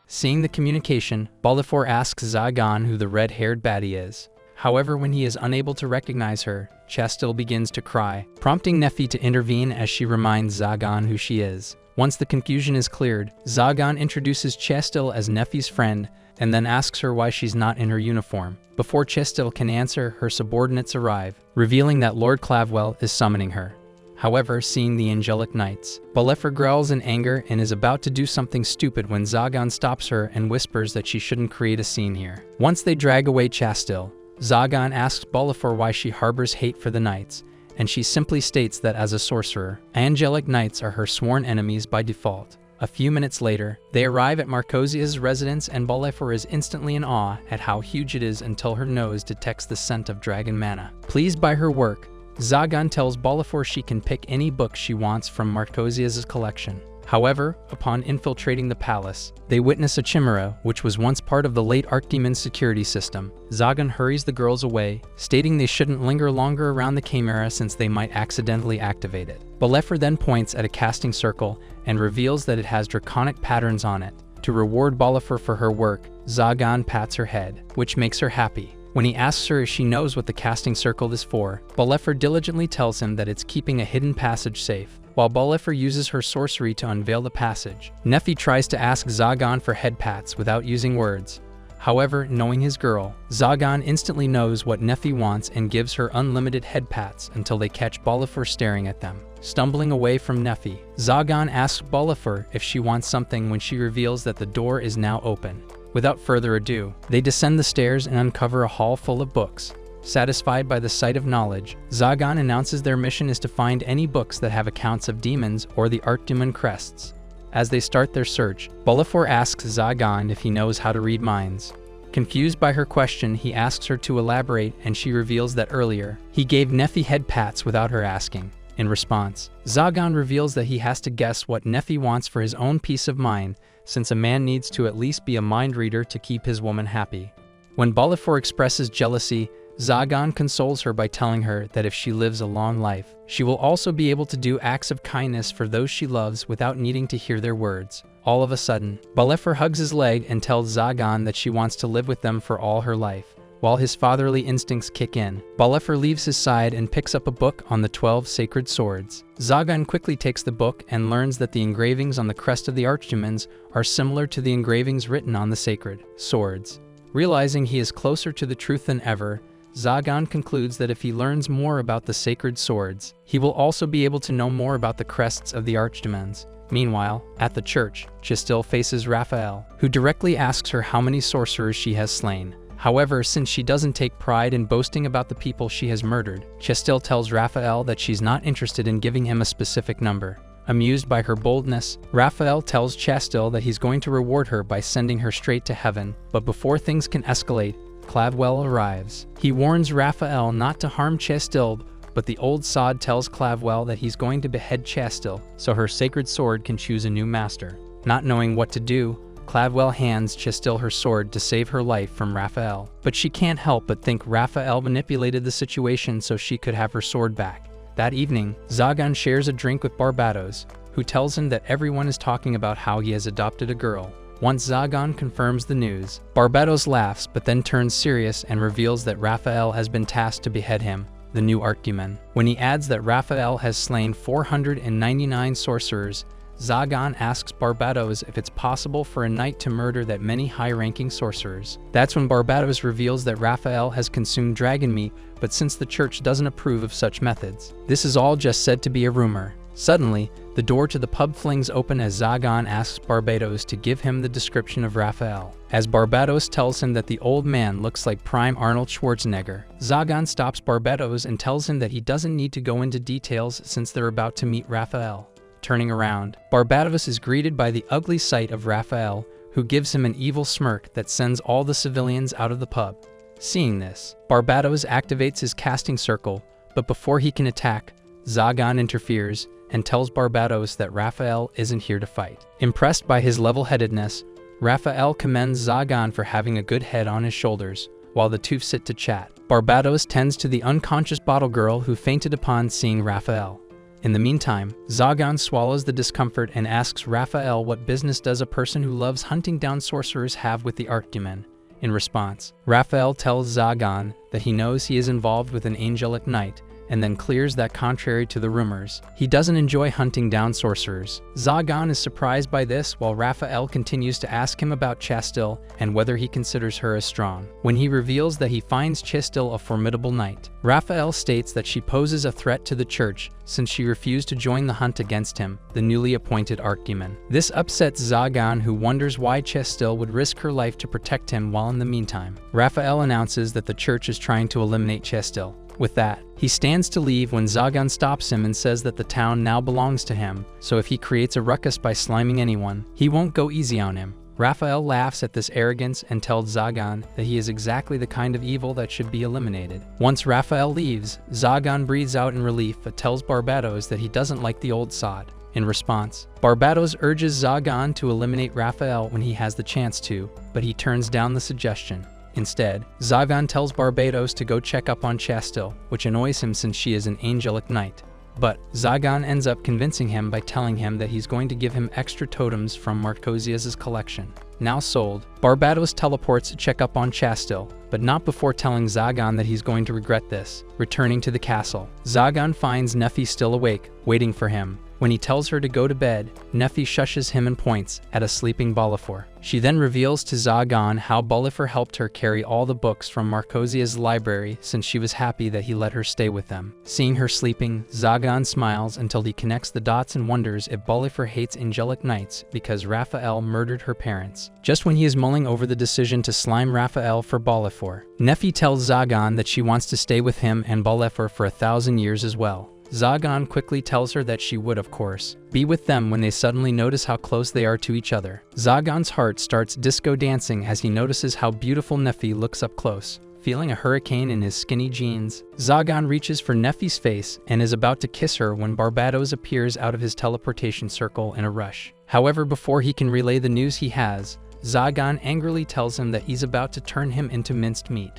Speaker 1: Seeing the communication, Bolifer asks Zagan who the red-haired baddie is. However, when he is unable to recognize her, Chestil begins to cry, prompting Nephi to intervene as she reminds Zagan who she is. Once the confusion is cleared, Zagan introduces Chestil as Nephi's friend and then asks her why she's not in her uniform. Before Chestil can answer, her subordinates arrive, revealing that Lord Clavwell is summoning her. However, seeing the angelic knights, Bolifer growls in anger and is about to do something stupid when Zagan stops her and whispers that she shouldn't create a scene here. Once they drag away Chestil, Zagan asks Bolifer why she harbors hate for the knights, and she simply states that as a sorcerer, angelic knights are her sworn enemies by default. A few minutes later, they arrive at Marcosia's residence and Bolifer is instantly in awe at how huge it is until her nose detects the scent of dragon mana. Pleased by her work, Zagan tells Bolifer she can pick any book she wants from Marcosia's collection. However, upon infiltrating the palace, they witness a chimera, which was once part of the late Archdemon's security system. Zagan hurries the girls away, stating they shouldn't linger longer around the chimera since they might accidentally activate it. Bolifer then points at a casting circle and reveals that it has draconic patterns on it. To reward Bolifer for her work, Zagan pats her head, which makes her happy. When he asks her if she knows what the casting circle is for, Bolifer diligently tells him that it's keeping a hidden passage safe. While Bolifer uses her sorcery to unveil the passage, Nephi tries to ask Zagan for head pats without using words. However, knowing his girl, Zagan instantly knows what Nephi wants and gives her unlimited head pats until they catch Bolifer staring at them. Stumbling away from Nephi, Zagan asks Bolifer if she wants something when she reveals that the door is now open. Without further ado, they descend the stairs and uncover a hall full of books. Satisfied by the sight of knowledge, Zagan announces their mission is to find any books that have accounts of demons or the Archdemon crests. As they start their search, Bolifer asks Zagan if he knows how to read minds. Confused by her question, he asks her to elaborate, and she reveals that earlier, he gave Nephi head pats without her asking. In response, Zagan reveals that he has to guess what Nephi wants for his own peace of mind, since a man needs to at least be a mind reader to keep his woman happy. When Bolifer expresses jealousy, Zagan consoles her by telling her that if she lives a long life, she will also be able to do acts of kindness for those she loves without needing to hear their words. All of a sudden, Bolifer hugs his leg and tells Zagan that she wants to live with them for all her life. While his fatherly instincts kick in, Bolifer leaves his side and picks up a book on the 12 sacred swords. Zagan quickly takes the book and learns that the engravings on the crest of the Archdemons are similar to the engravings written on the sacred swords. Realizing he is closer to the truth than ever, Zagan concludes that if he learns more about the sacred swords, he will also be able to know more about the crests of the Archdemons. Meanwhile, at the church, Chastil faces Raphael, who directly asks her how many sorcerers she has slain. However, since she doesn't take pride in boasting about the people she has murdered, Chastil tells Raphael that she's not interested in giving him a specific number. Amused by her boldness, Raphael tells Chastil that he's going to reward her by sending her straight to heaven, but before things can escalate, Clavwell arrives. He warns Raphael not to harm Chastil, but the old sod tells Clavwell that he's going to behead Chastil, so her sacred sword can choose a new master. Not knowing what to do, Clavwell hands Chastil her sword to save her life from Raphael, but she can't help but think Raphael manipulated the situation so she could have her sword back. That evening, Zagan shares a drink with Barbatos, who tells him that everyone is talking about how he has adopted a girl. Once Zagan confirms the news, Barbatos laughs but then turns serious and reveals that Raphael has been tasked to behead him, the new Archdemon. When he adds that Raphael has slain 499 sorcerers, Zagan asks Barbatos if it's possible for a knight to murder that many high-ranking sorcerers. That's when Barbatos reveals that Raphael has consumed dragon meat, but since the church doesn't approve of such methods, this is all just said to be a rumor. Suddenly, the door to the pub flings open as Zagan asks Barbatos to give him the description of Raphael. As Barbatos tells him that the old man looks like prime Arnold Schwarzenegger, Zagan stops Barbatos and tells him that he doesn't need to go into details since they're about to meet Raphael. Turning around, Barbatos is greeted by the ugly sight of Raphael, who gives him an evil smirk that sends all the civilians out of the pub. Seeing this, Barbatos activates his casting circle, but before he can attack, Zagan interferes and tells Barbatos that Raphael isn't here to fight. Impressed by his level-headedness, Raphael commends Zagan for having a good head on his shoulders, while the two sit to chat. Barbatos tends to the unconscious bottle girl who fainted upon seeing Raphael. In the meantime, Zagan swallows the discomfort and asks Raphael what business does a person who loves hunting down sorcerers have with the Archdemon. In response, Raphael tells Zagan that he knows he is involved with an angelic knight, and then clears that contrary to the rumors, he doesn't enjoy hunting down sorcerers. Zagan is surprised by this while Raphael continues to ask him about Chastil and whether he considers her as strong. When he reveals that he finds Chastil a formidable knight, Raphael states that she poses a threat to the church since she refused to join the hunt against him, the newly appointed Archdemon. This upsets Zagan, who wonders why Chastil would risk her life to protect him while in the meantime. Raphael announces that the church is trying to eliminate Chastil. With that, he stands to leave when Zagan stops him and says that the town now belongs to him, so if he creates a ruckus by sliming anyone, he won't go easy on him. Raphael laughs at this arrogance and tells Zagan that he is exactly the kind of evil that should be eliminated. Once Raphael leaves, Zagan breathes out in relief but tells Barbatos that he doesn't like the old sod. In response, Barbados urges Zagan to eliminate Raphael when he has the chance to, but he turns down the suggestion. Instead, Zagan tells Barbados to go check up on Chastil, which annoys him since she is an angelic knight. But Zagan ends up convincing him by telling him that he's going to give him extra totems from Marcosius's collection. Now sold, Barbados teleports to check up on Chastil, but not before telling Zagan that he's going to regret this. Returning to the castle, Zagan finds Nephi still awake, waiting for him. When he tells her to go to bed, Nephi shushes him and points at a sleeping Bolifer. She then reveals to Zagan how Bolifer helped her carry all the books from Marcosius's library since she was happy that he let her stay with them. Seeing her sleeping, Zagan smiles until he connects the dots and wonders if Bolifer hates angelic knights because Raphael murdered her parents. Just when he is mulling over the decision to slime Raphael for Bolifer, Nephi tells Zagan that she wants to stay with him and Bolifer for 1,000 years as well. Zagan quickly tells her that she would, of course, be with them when they suddenly notice how close they are to each other. Zagan's heart starts disco dancing as he notices how beautiful Nephi looks up close. Feeling a hurricane in his skinny jeans, Zagan reaches for Nephi's face and is about to kiss her when Barbados appears out of his teleportation circle in a rush. However, before he can relay the news he has, Zagan angrily tells him that he's about to turn him into minced meat.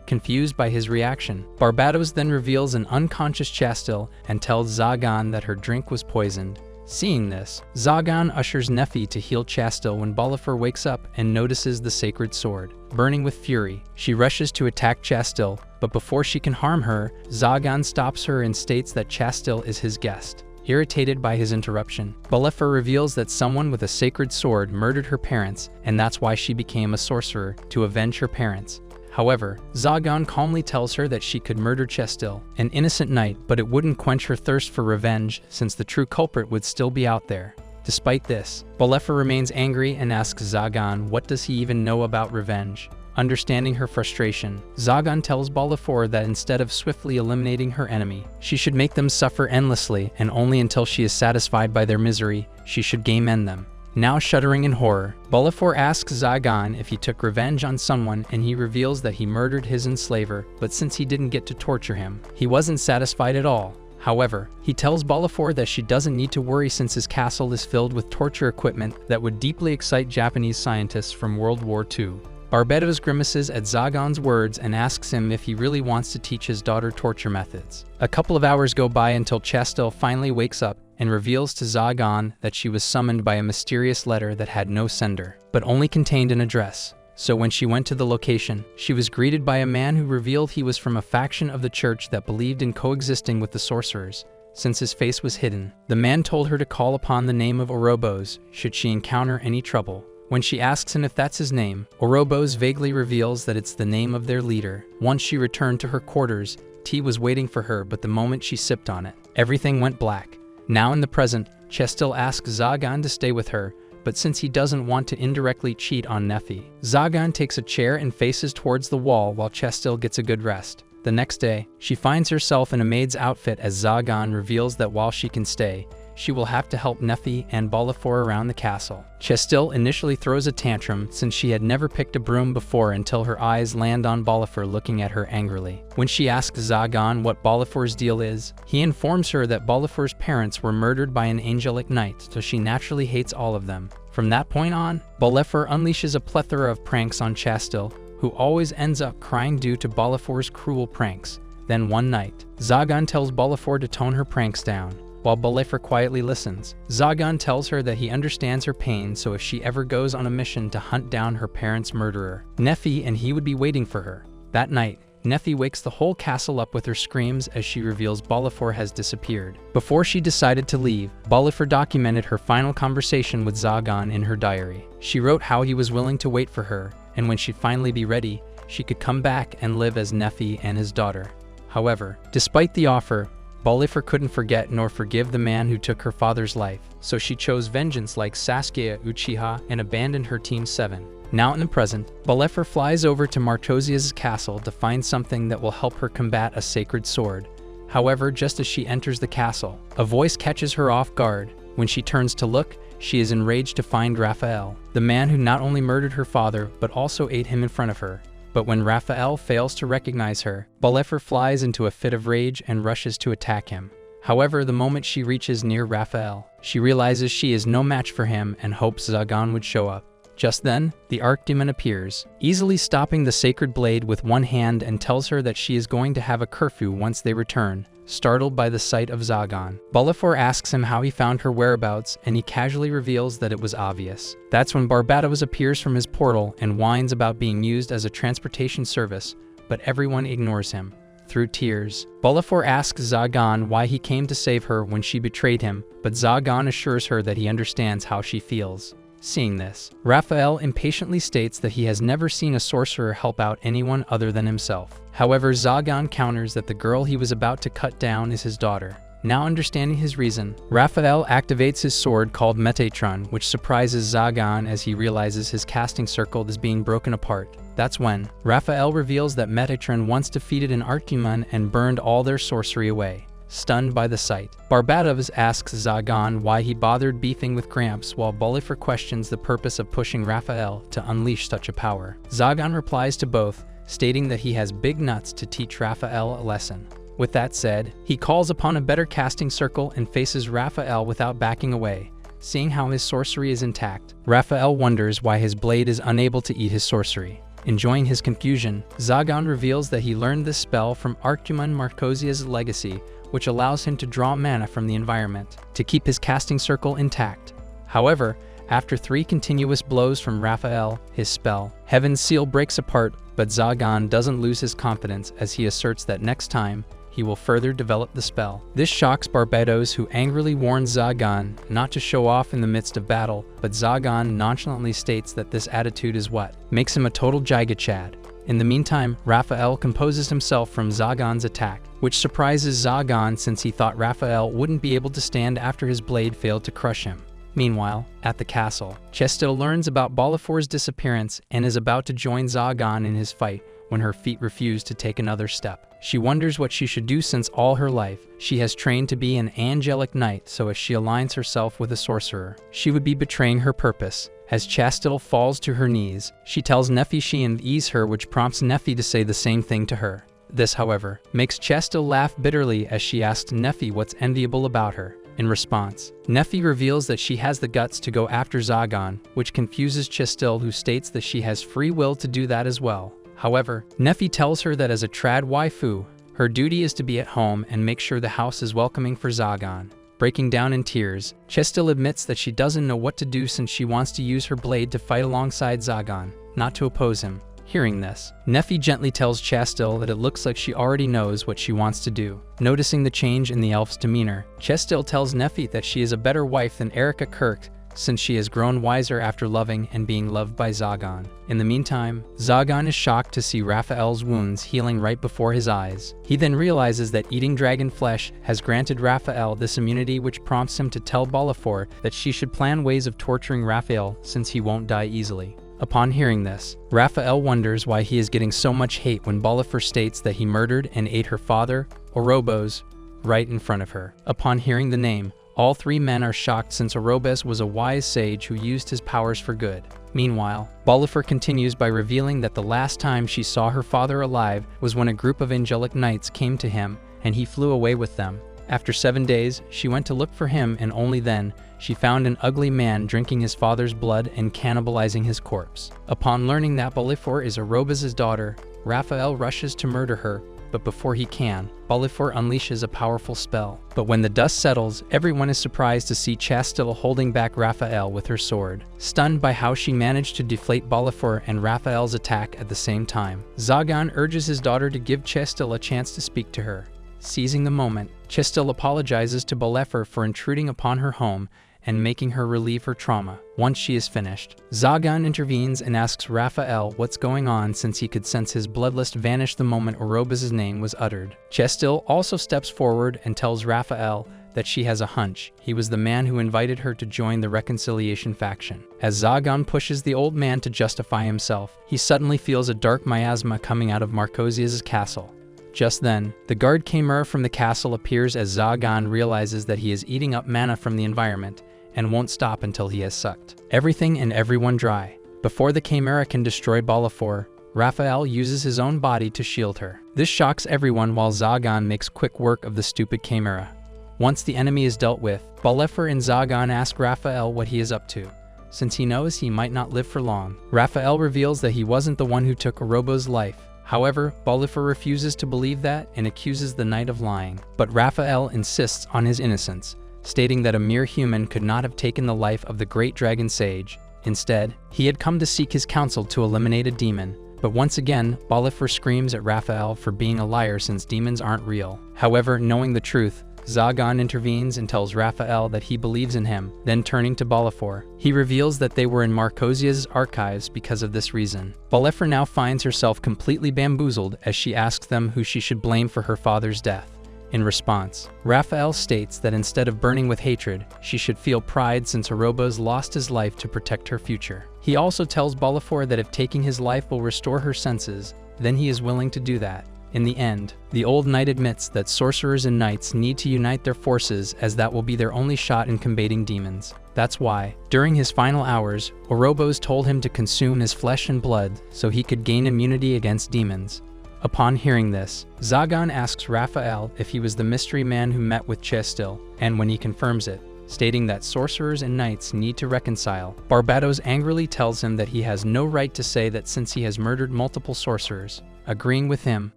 Speaker 1: Confused by his reaction, Barbados then reveals an unconscious Chastil and tells Zagan that her drink was poisoned. Seeing this, Zagan ushers Nephi to heal Chastil when Bolifer wakes up and notices the sacred sword. Burning with fury, she rushes to attack Chastil, but before she can harm her, Zagan stops her and states that Chastil is his guest. Irritated by his interruption, Bolifer reveals that someone with a sacred sword murdered her parents, and that's why she became a sorcerer, to avenge her parents. However, Zagan calmly tells her that she could murder Chastil, an innocent knight, but it wouldn't quench her thirst for revenge since the true culprit would still be out there. Despite this, Bolifer remains angry and asks Zagan what does he even know about revenge. Understanding her frustration, Zagan tells Bolifer that instead of swiftly eliminating her enemy, she should make them suffer endlessly and only until she is satisfied by their misery, she should game end them. Now shuddering in horror, Bolifer asks Zagan if he took revenge on someone and he reveals that he murdered his enslaver, but since he didn't get to torture him, he wasn't satisfied at all. However, he tells Bolifer that she doesn't need to worry since his castle is filled with torture equipment that would deeply excite Japanese scientists from World War II. Barbados grimaces at Zagan's words and asks him if he really wants to teach his daughter torture methods. A couple of hours go by until Chastil finally wakes up and reveals to Zagan that she was summoned by a mysterious letter that had no sender, but only contained an address. So when she went to the location, she was greeted by a man who revealed he was from a faction of the church that believed in coexisting with the sorcerers. Since his face was hidden, the man told her to call upon the name of Orobos should she encounter any trouble. When she asks him if that's his name, Orobos vaguely reveals that it's the name of their leader. Once she returned to her quarters, tea was waiting for her, but the moment she sipped on it, everything went black. Now in the present, Chastil asks Zagan to stay with her, but since he doesn't want to indirectly cheat on Nephi, Zagan takes a chair and faces towards the wall while Chastil gets a good rest. The next day, she finds herself in a maid's outfit as Zagan reveals that while she can stay, she will have to help Nephi and Bolifer around the castle. Chastil initially throws a tantrum since she had never picked a broom before until her eyes land on Bolifer looking at her angrily. When she asks Zagan what Bolifer's deal is, he informs her that Bolifer's parents were murdered by an angelic knight, so she naturally hates all of them. From that point on, Bolifer unleashes a plethora of pranks on Chastil, who always ends up crying due to Bolifer's cruel pranks. Then one night, Zagan tells Bolifer to tone her pranks down. While Bolifer quietly listens, Zagan tells her that he understands her pain, so if she ever goes on a mission to hunt down her parents' murderer, Nephi and he would be waiting for her. That night, Nephi wakes the whole castle up with her screams as she reveals Bolifer has disappeared. Before she decided to leave, Bolifer documented her final conversation with Zagan in her diary. She wrote how he was willing to wait for her, and when she'd finally be ready, she could come back and live as Nephi and his daughter. However, despite the offer, Bolifer couldn't forget nor forgive the man who took her father's life, so she chose vengeance like Sasuke Uchiha and abandoned her Team 7. Now in the present, Bolifer flies over to Marcosius's castle to find something that will help her combat a sacred sword. However, just as she enters the castle, a voice catches her off guard. When she turns to look, she is enraged to find Raphael, the man who not only murdered her father but also ate him in front of her. But when Raphael fails to recognize her, Bolifer flies into a fit of rage and rushes to attack him. However, the moment she reaches near Raphael, She realizes she is no match for him and hopes Zagan would show up. Just then, the Archdemon appears, easily stopping the sacred blade with one hand and tells her that she is going to have a curfew once they return, startled by the sight of Zagan. Bolifer asks him how he found her whereabouts, and he casually reveals that it was obvious. That's when Barbatos appears from his portal and whines about being used as a transportation service, but everyone ignores him. Through tears, Bolifer asks Zagan why he came to save her when she betrayed him, but Zagan assures her that he understands how she feels. Seeing this, Raphael impatiently states that he has never seen a sorcerer help out anyone other than himself. However, Zagan counters that the girl he was about to cut down is his daughter. Now understanding his reason, Raphael activates his sword called Metatron, which surprises Zagan as he realizes his casting circle is being broken apart. That's when Raphael reveals that Metatron once defeated an Archdemon and burned all their sorcery away. Stunned by the sight, Barbatos asks Zagan why he bothered beefing with Gramps, while Bolifer questions the purpose of pushing Raphael to unleash such a power. Zagan replies to both, stating that he has big nuts to teach Raphael a lesson. With that said, he calls upon a better casting circle and faces Raphael without backing away. Seeing how his sorcery is intact, Raphael wonders why his blade is unable to eat his sorcery. Enjoying his confusion, Zagan reveals that he learned this spell from Archdemon Marcosia's legacy, which allows him to draw mana from the environment to keep his casting circle intact. However, after 3 continuous blows from Raphael, his spell, Heaven's Seal, breaks apart, but Zagan doesn't lose his confidence as he asserts that next time, he will further develop the spell. This shocks Barbatos, who angrily warns Zagan not to show off in the midst of battle, but Zagan nonchalantly states that this attitude is what makes him a total Giga-Chad. In the meantime, Raphael composes himself from Zagan's attack, which surprises Zagan since he thought Raphael wouldn't be able to stand after his blade failed to crush him. Meanwhile, at the castle, Chestil learns about Bolifer's disappearance and is about to join Zagan in his fight when her feet refuse to take another step. She wonders what she should do since all her life she has trained to be an angelic knight, so as she aligns herself with a sorcerer, she would be betraying her purpose. As Chastil falls to her knees, she tells Nephi she and ease her, which prompts Nephi to say the same thing to her. This, however, makes Chastil laugh bitterly as she asks Nephi what's enviable about her. In response, Nephi reveals that she has the guts to go after Zagan, which confuses Chastil, who states that she has free will to do that as well. However, Nephi tells her that as a trad waifu, her duty is to be at home and make sure the house is welcoming for Zagan. Breaking down in tears, Chestil admits that she doesn't know what to do since she wants to use her blade to fight alongside Zagan, not to oppose him. Hearing this, Nephi gently tells Chastil that it looks like she already knows what she wants to do. Noticing the change in the elf's demeanor, Chestil tells Nephi that she is a better wife than Erica Kirk, since she has grown wiser after loving and being loved by Zagan. In the meantime, Zagan is shocked to see Raphael's wounds healing right before his eyes. He then realizes that eating dragon flesh has granted Raphael this immunity, which prompts him to tell Bolifer that she should plan ways of torturing Raphael since he won't die easily. Upon hearing this, Raphael wonders why he is getting so much hate when Bolifer states that he murdered and ate her father, Orobos, right in front of her. Upon hearing the name, all 3 men are shocked since Orobos was a wise sage who used his powers for good. Meanwhile, Bolifer continues by revealing that the last time she saw her father alive was when a group of angelic knights came to him and he flew away with them. After 7 days, she went to look for him, and only then she found an ugly man drinking his father's blood and cannibalizing his corpse. Upon learning that Bolifer is Orobos' daughter, Raphael rushes to murder her, but before he can, Bolifer unleashes a powerful spell. But when the dust settles, everyone is surprised to see Chastil holding back Raphael with her sword. Stunned by how she managed to deflate Bolifer and Raphael's attack at the same time, Zagan urges his daughter to give Chastil a chance to speak to her. Seizing the moment, Chastil apologizes to Bolifer for intruding upon her home and making her relieve her trauma. Once she is finished, Zagan intervenes and asks Raphael what's going on, since he could sense his bloodlust vanish the moment Orobos' name was uttered. Chastil also steps forward and tells Raphael that she has a hunch he was the man who invited her to join the Reconciliation faction. As Zagan pushes the old man to justify himself, he suddenly feels a dark miasma coming out of Marcosia's castle. Just then, the guard Chimera from the castle appears as Zagan realizes that he is eating up mana from the environment and won't stop until he has sucked everything and everyone dry. Before the Chimera can destroy Bolifer, Raphael uses his own body to shield her. This shocks everyone while Zagan makes quick work of the stupid Chimera. Once the enemy is dealt with, Bolifer and Zagan ask Raphael what he is up to, since he knows he might not live for long. Raphael reveals that he wasn't the one who took Orobo's life. However, Bolifer refuses to believe that and accuses the knight of lying. But Raphael insists on his innocence, stating that a mere human could not have taken the life of the great dragon sage. Instead, he had come to seek his counsel to eliminate a demon. But once again, Bolifer screams at Raphael for being a liar since demons aren't real. However, knowing the truth, Zagan intervenes and tells Raphael that he believes in him. Then turning to Bolifer, he reveals that they were in Marcosia's archives because of this reason. Bolifer now finds herself completely bamboozled as she asks them who she should blame for her father's death. In response, Raphael states that instead of burning with hatred, she should feel pride since Orobo's lost his life to protect her future. He also tells Bolifer that if taking his life will restore her senses, then he is willing to do that. In the end, the old knight admits that sorcerers and knights need to unite their forces as that will be their only shot in combating demons. That's why, during his final hours, Orobos told him to consume his flesh and blood so he could gain immunity against demons. Upon hearing this, Zagan asks Raphael if he was the mystery man who met with Chestil, and when he confirms it, stating that sorcerers and knights need to reconcile, Barbatos angrily tells him that he has no right to say that since he has murdered multiple sorcerers. Agreeing with him,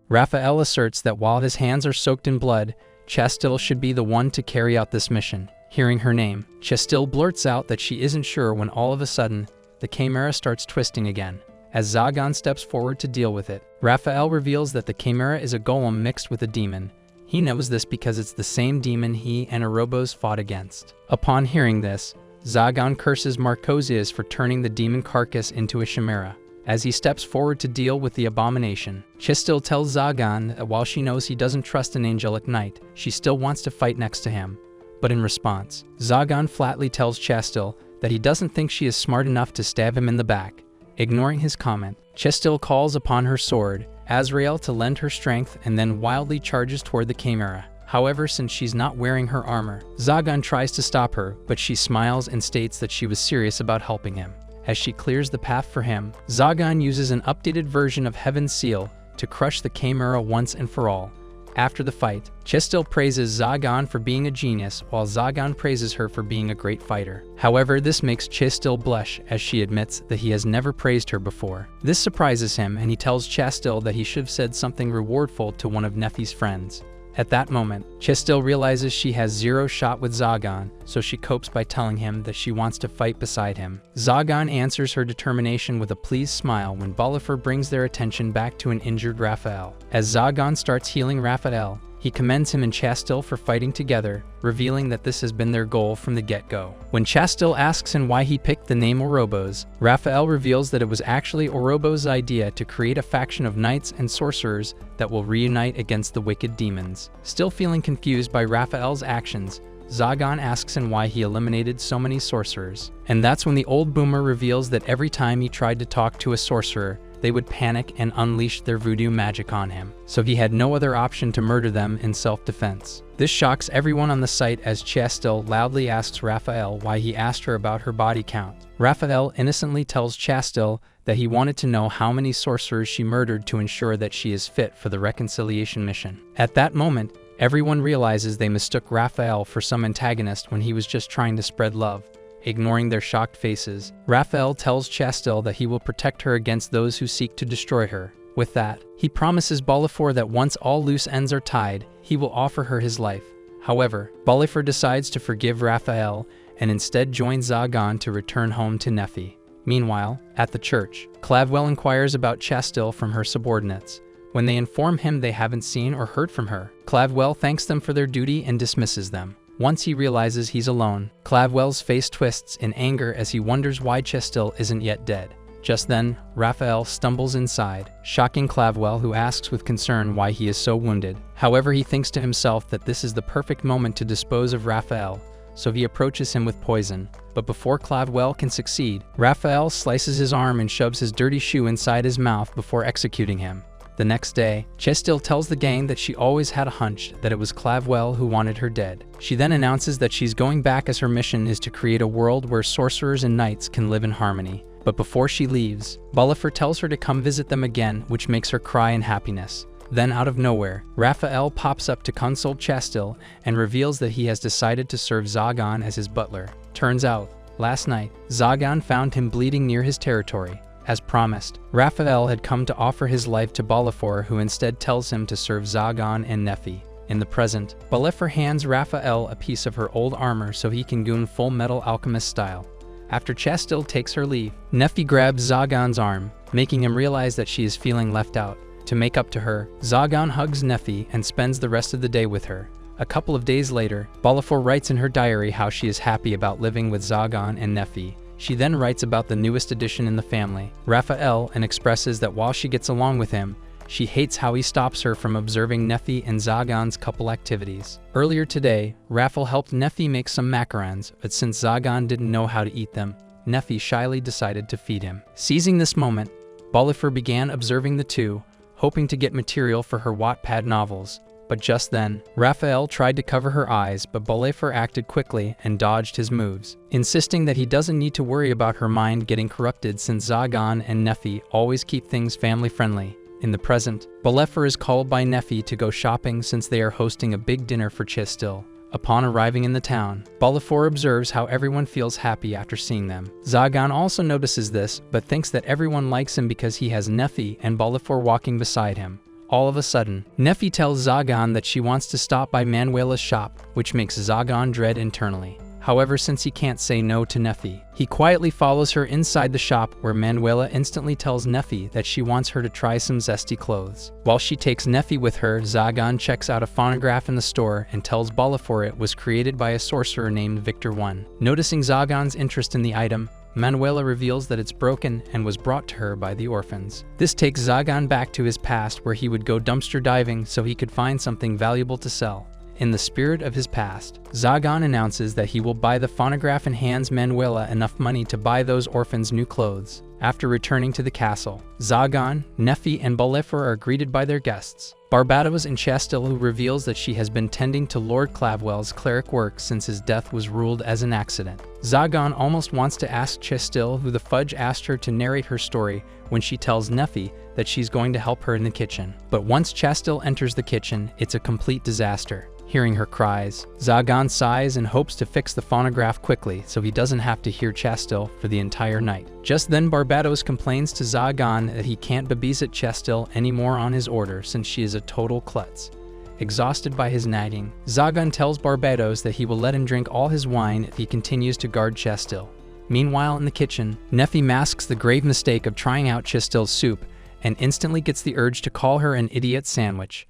Speaker 1: Raphael asserts that while his hands are soaked in blood, Chestil should be the one to carry out this mission. Hearing her name, Chestil blurts out that she isn't sure when all of a sudden, the Chimera starts twisting again. As Zagan steps forward to deal with it, Raphael reveals that the Chimera is a golem mixed with a demon. He knows this because it's the same demon he and Orobos fought against. Upon hearing this, Zagan curses Marcosias for turning the demon carcass into a chimera. As he steps forward to deal with the abomination, Chestil tells Zagan that while she knows he doesn't trust an angelic knight, she still wants to fight next to him. But in response, Zagan flatly tells Chestil that he doesn't think she is smart enough to stab him in the back. Ignoring his comment, Chestil calls upon her sword, Azrael, to lend her strength and then wildly charges toward the Chimera. However, since she's not wearing her armor, Zagan tries to stop her, but she smiles and states that she was serious about helping him. As she clears the path for him, Zagan uses an updated version of Heaven's Seal to crush the Chimera once and for all. After the fight, Chestil praises Zagan for being a genius, while Zagan praises her for being a great fighter. However, this makes Chestil blush as she admits that he has never praised her before. This surprises him and he tells Chestil that he should have said something rewardful to one of Nephi's friends. At that moment, Chestil realizes she has zero shot with Zagan, so she copes by telling him that she wants to fight beside him. Zagan answers her determination with a pleased smile when Bolifer brings their attention back to an injured Raphael. As Zagan starts healing Raphael, he commends him and Chestil for fighting together, revealing that this has been their goal from the get-go. When Chestil asks him why he picked the name Orobos, Raphael reveals that it was actually Orobos' idea to create a faction of knights and sorcerers that will reunite against the wicked demons. Still feeling confused by Raphael's actions, Zagan asks him why he eliminated so many sorcerers. And that's when the old boomer reveals that every time he tried to talk to a sorcerer, they would panic and unleash their voodoo magic on him, so he had no other option to murder them in self-defense. This shocks everyone on the site as Chestil loudly asks Raphael why he asked her about her body count. Raphael innocently tells Chestil that he wanted to know how many sorcerers she murdered to ensure that she is fit for the reconciliation mission. At that moment, everyone realizes they mistook Raphael for some antagonist when he was just trying to spread love. Ignoring their shocked faces, Raphael tells Chestil that he will protect her against those who seek to destroy her. With that, he promises Bolifer that once all loose ends are tied, he will offer her his life. However, Bolifer decides to forgive Raphael and instead joins Zagan to return home to Nephi. Meanwhile, at the church, Cladwell inquires about Chestil from her subordinates. When they inform him they haven't seen or heard from her, Cladwell thanks them for their duty and dismisses them. Once he realizes he's alone, Cladwell's face twists in anger as he wonders why Chestil isn't yet dead. Just then, Raphael stumbles inside, shocking Cladwell, who asks with concern why he is so wounded. However, he thinks to himself that this is the perfect moment to dispose of Raphael, so he approaches him with poison. But before Cladwell can succeed, Raphael slices his arm and shoves his dirty shoe inside his mouth before executing him. The next day, Chestil tells the gang that she always had a hunch that it was Cladwell who wanted her dead. She then announces that she's going back as her mission is to create a world where sorcerers and knights can live in harmony. But before she leaves, Bolifer tells her to come visit them again, which makes her cry in happiness. Then out of nowhere, Raphael pops up to consult Chastil and reveals that he has decided to serve Zagan as his butler. Turns out, last night, Zagan found him bleeding near his territory. As promised, Raphael had come to offer his life to Bolifer, who instead tells him to serve Zagan and Nephi. In the present, Bolifer hands Raphael a piece of her old armor so he can goon Full Metal Alchemist style. After Chastil takes her leave, Nephi grabs Zagan's arm, making him realize that she is feeling left out. To make up to her, Zagan hugs Nephi and spends the rest of the day with her. A couple of days later, Bolifer writes in her diary how she is happy about living with Zagan and Nephi. She then writes about the newest addition in the family, Raphael, and expresses that while she gets along with him, she hates how he stops her from observing Nephi and Zagan's couple activities. Earlier today, Raphael helped Nephi make some macarons, but since Zagan didn't know how to eat them, Nephi shyly decided to feed him. Seizing this moment, Bolifer began observing the two, hoping to get material for her Wattpad novels. But just then, Raphael tried to cover her eyes, but Bolifer acted quickly and dodged his moves, insisting that he doesn't need to worry about her mind getting corrupted since Zagan and Nephi always keep things family-friendly. In the present, Bolifer is called by Nephi to go shopping since they are hosting a big dinner for Chastil. Upon arriving in the town, Bolifer observes how everyone feels happy after seeing them. Zagan also notices this, but thinks that everyone likes him because he has Nephi and Bolifer walking beside him. All of a sudden, Nephi tells Zagan that she wants to stop by Manuela's shop, which makes Zagan dread internally. However, since he can't say no to Nephi, he quietly follows her inside the shop where Manuela instantly tells Nephi that she wants her to try some zesty clothes. While she takes Nephi with her, Zagan checks out a phonograph in the store and tells Bolifer it was created by a sorcerer named Victor I. Noticing Zagan's interest in the item, Manuela reveals that it's broken and was brought to her by the orphans. This takes Zagan back to his past where he would go dumpster diving so he could find something valuable to sell. In the spirit of his past, Zagan announces that he will buy the phonograph and hands Manuela enough money to buy those orphans new clothes. After returning to the castle, Zagan, Nephi, and Bolifer are greeted by their guests. Barbados and Chastil, who reveals that she has been tending to Lord Clavwell's cleric work since his death was ruled as an accident. Zagan almost wants to ask Chastil who the fudge asked her to narrate her story when she tells Nephi that she's going to help her in the kitchen. But once Chastil enters the kitchen, it's a complete disaster. Hearing her cries, Zagan sighs and hopes to fix the phonograph quickly so he doesn't have to hear Chastil for the entire night. Just then Barbados complains to Zagan that he can't babysit Chastil anymore on his order since she is a total klutz. Exhausted by his nagging, Zagan tells Barbados that he will let him drink all his wine if he continues to guard Chastil. Meanwhile in the kitchen, Nephi masks the grave mistake of trying out Chastil's soup and instantly gets the urge to call her an idiot sandwich.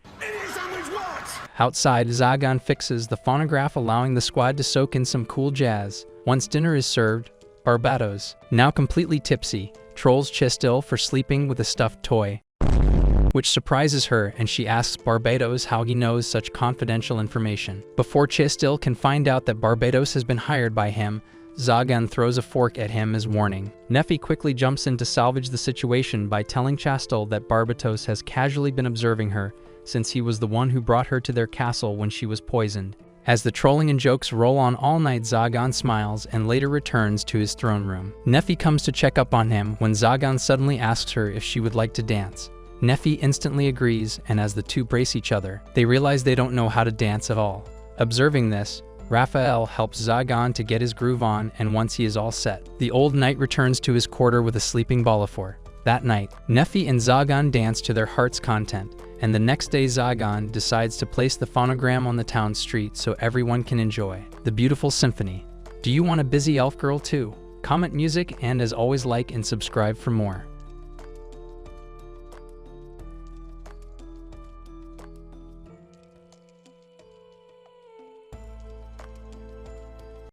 Speaker 1: Outside, Zagan fixes the phonograph, allowing the squad to soak in some cool jazz. Once dinner is served, Barbados, now completely tipsy, trolls Chastil for sleeping with a stuffed toy, which surprises her, and she asks Barbados how he knows such confidential information. Before Chastil can find out that Barbados has been hired by him, Zagan throws a fork at him as warning. Nephi quickly jumps in to salvage the situation by telling Chastil that Barbados has casually been observing her, since he was the one who brought her to their castle when she was poisoned. As the trolling and jokes roll on all night, Zagan smiles and later returns to his throne room. Nephi comes to check up on him when Zagan suddenly asks her if she would like to dance. Nephi instantly agrees, and as the two brace each other, they realize they don't know how to dance at all. Observing this, Raphael helps Zagan to get his groove on, and once he is all set, the old knight returns to his quarter with a sleeping Bolifer. That night, Nephi and Zagan dance to their heart's content, and the next day Zagan decides to place the phonogram on the town street so everyone can enjoy the beautiful symphony. Do you want a busy elf girl too? Comment music, and as always, like and subscribe for more.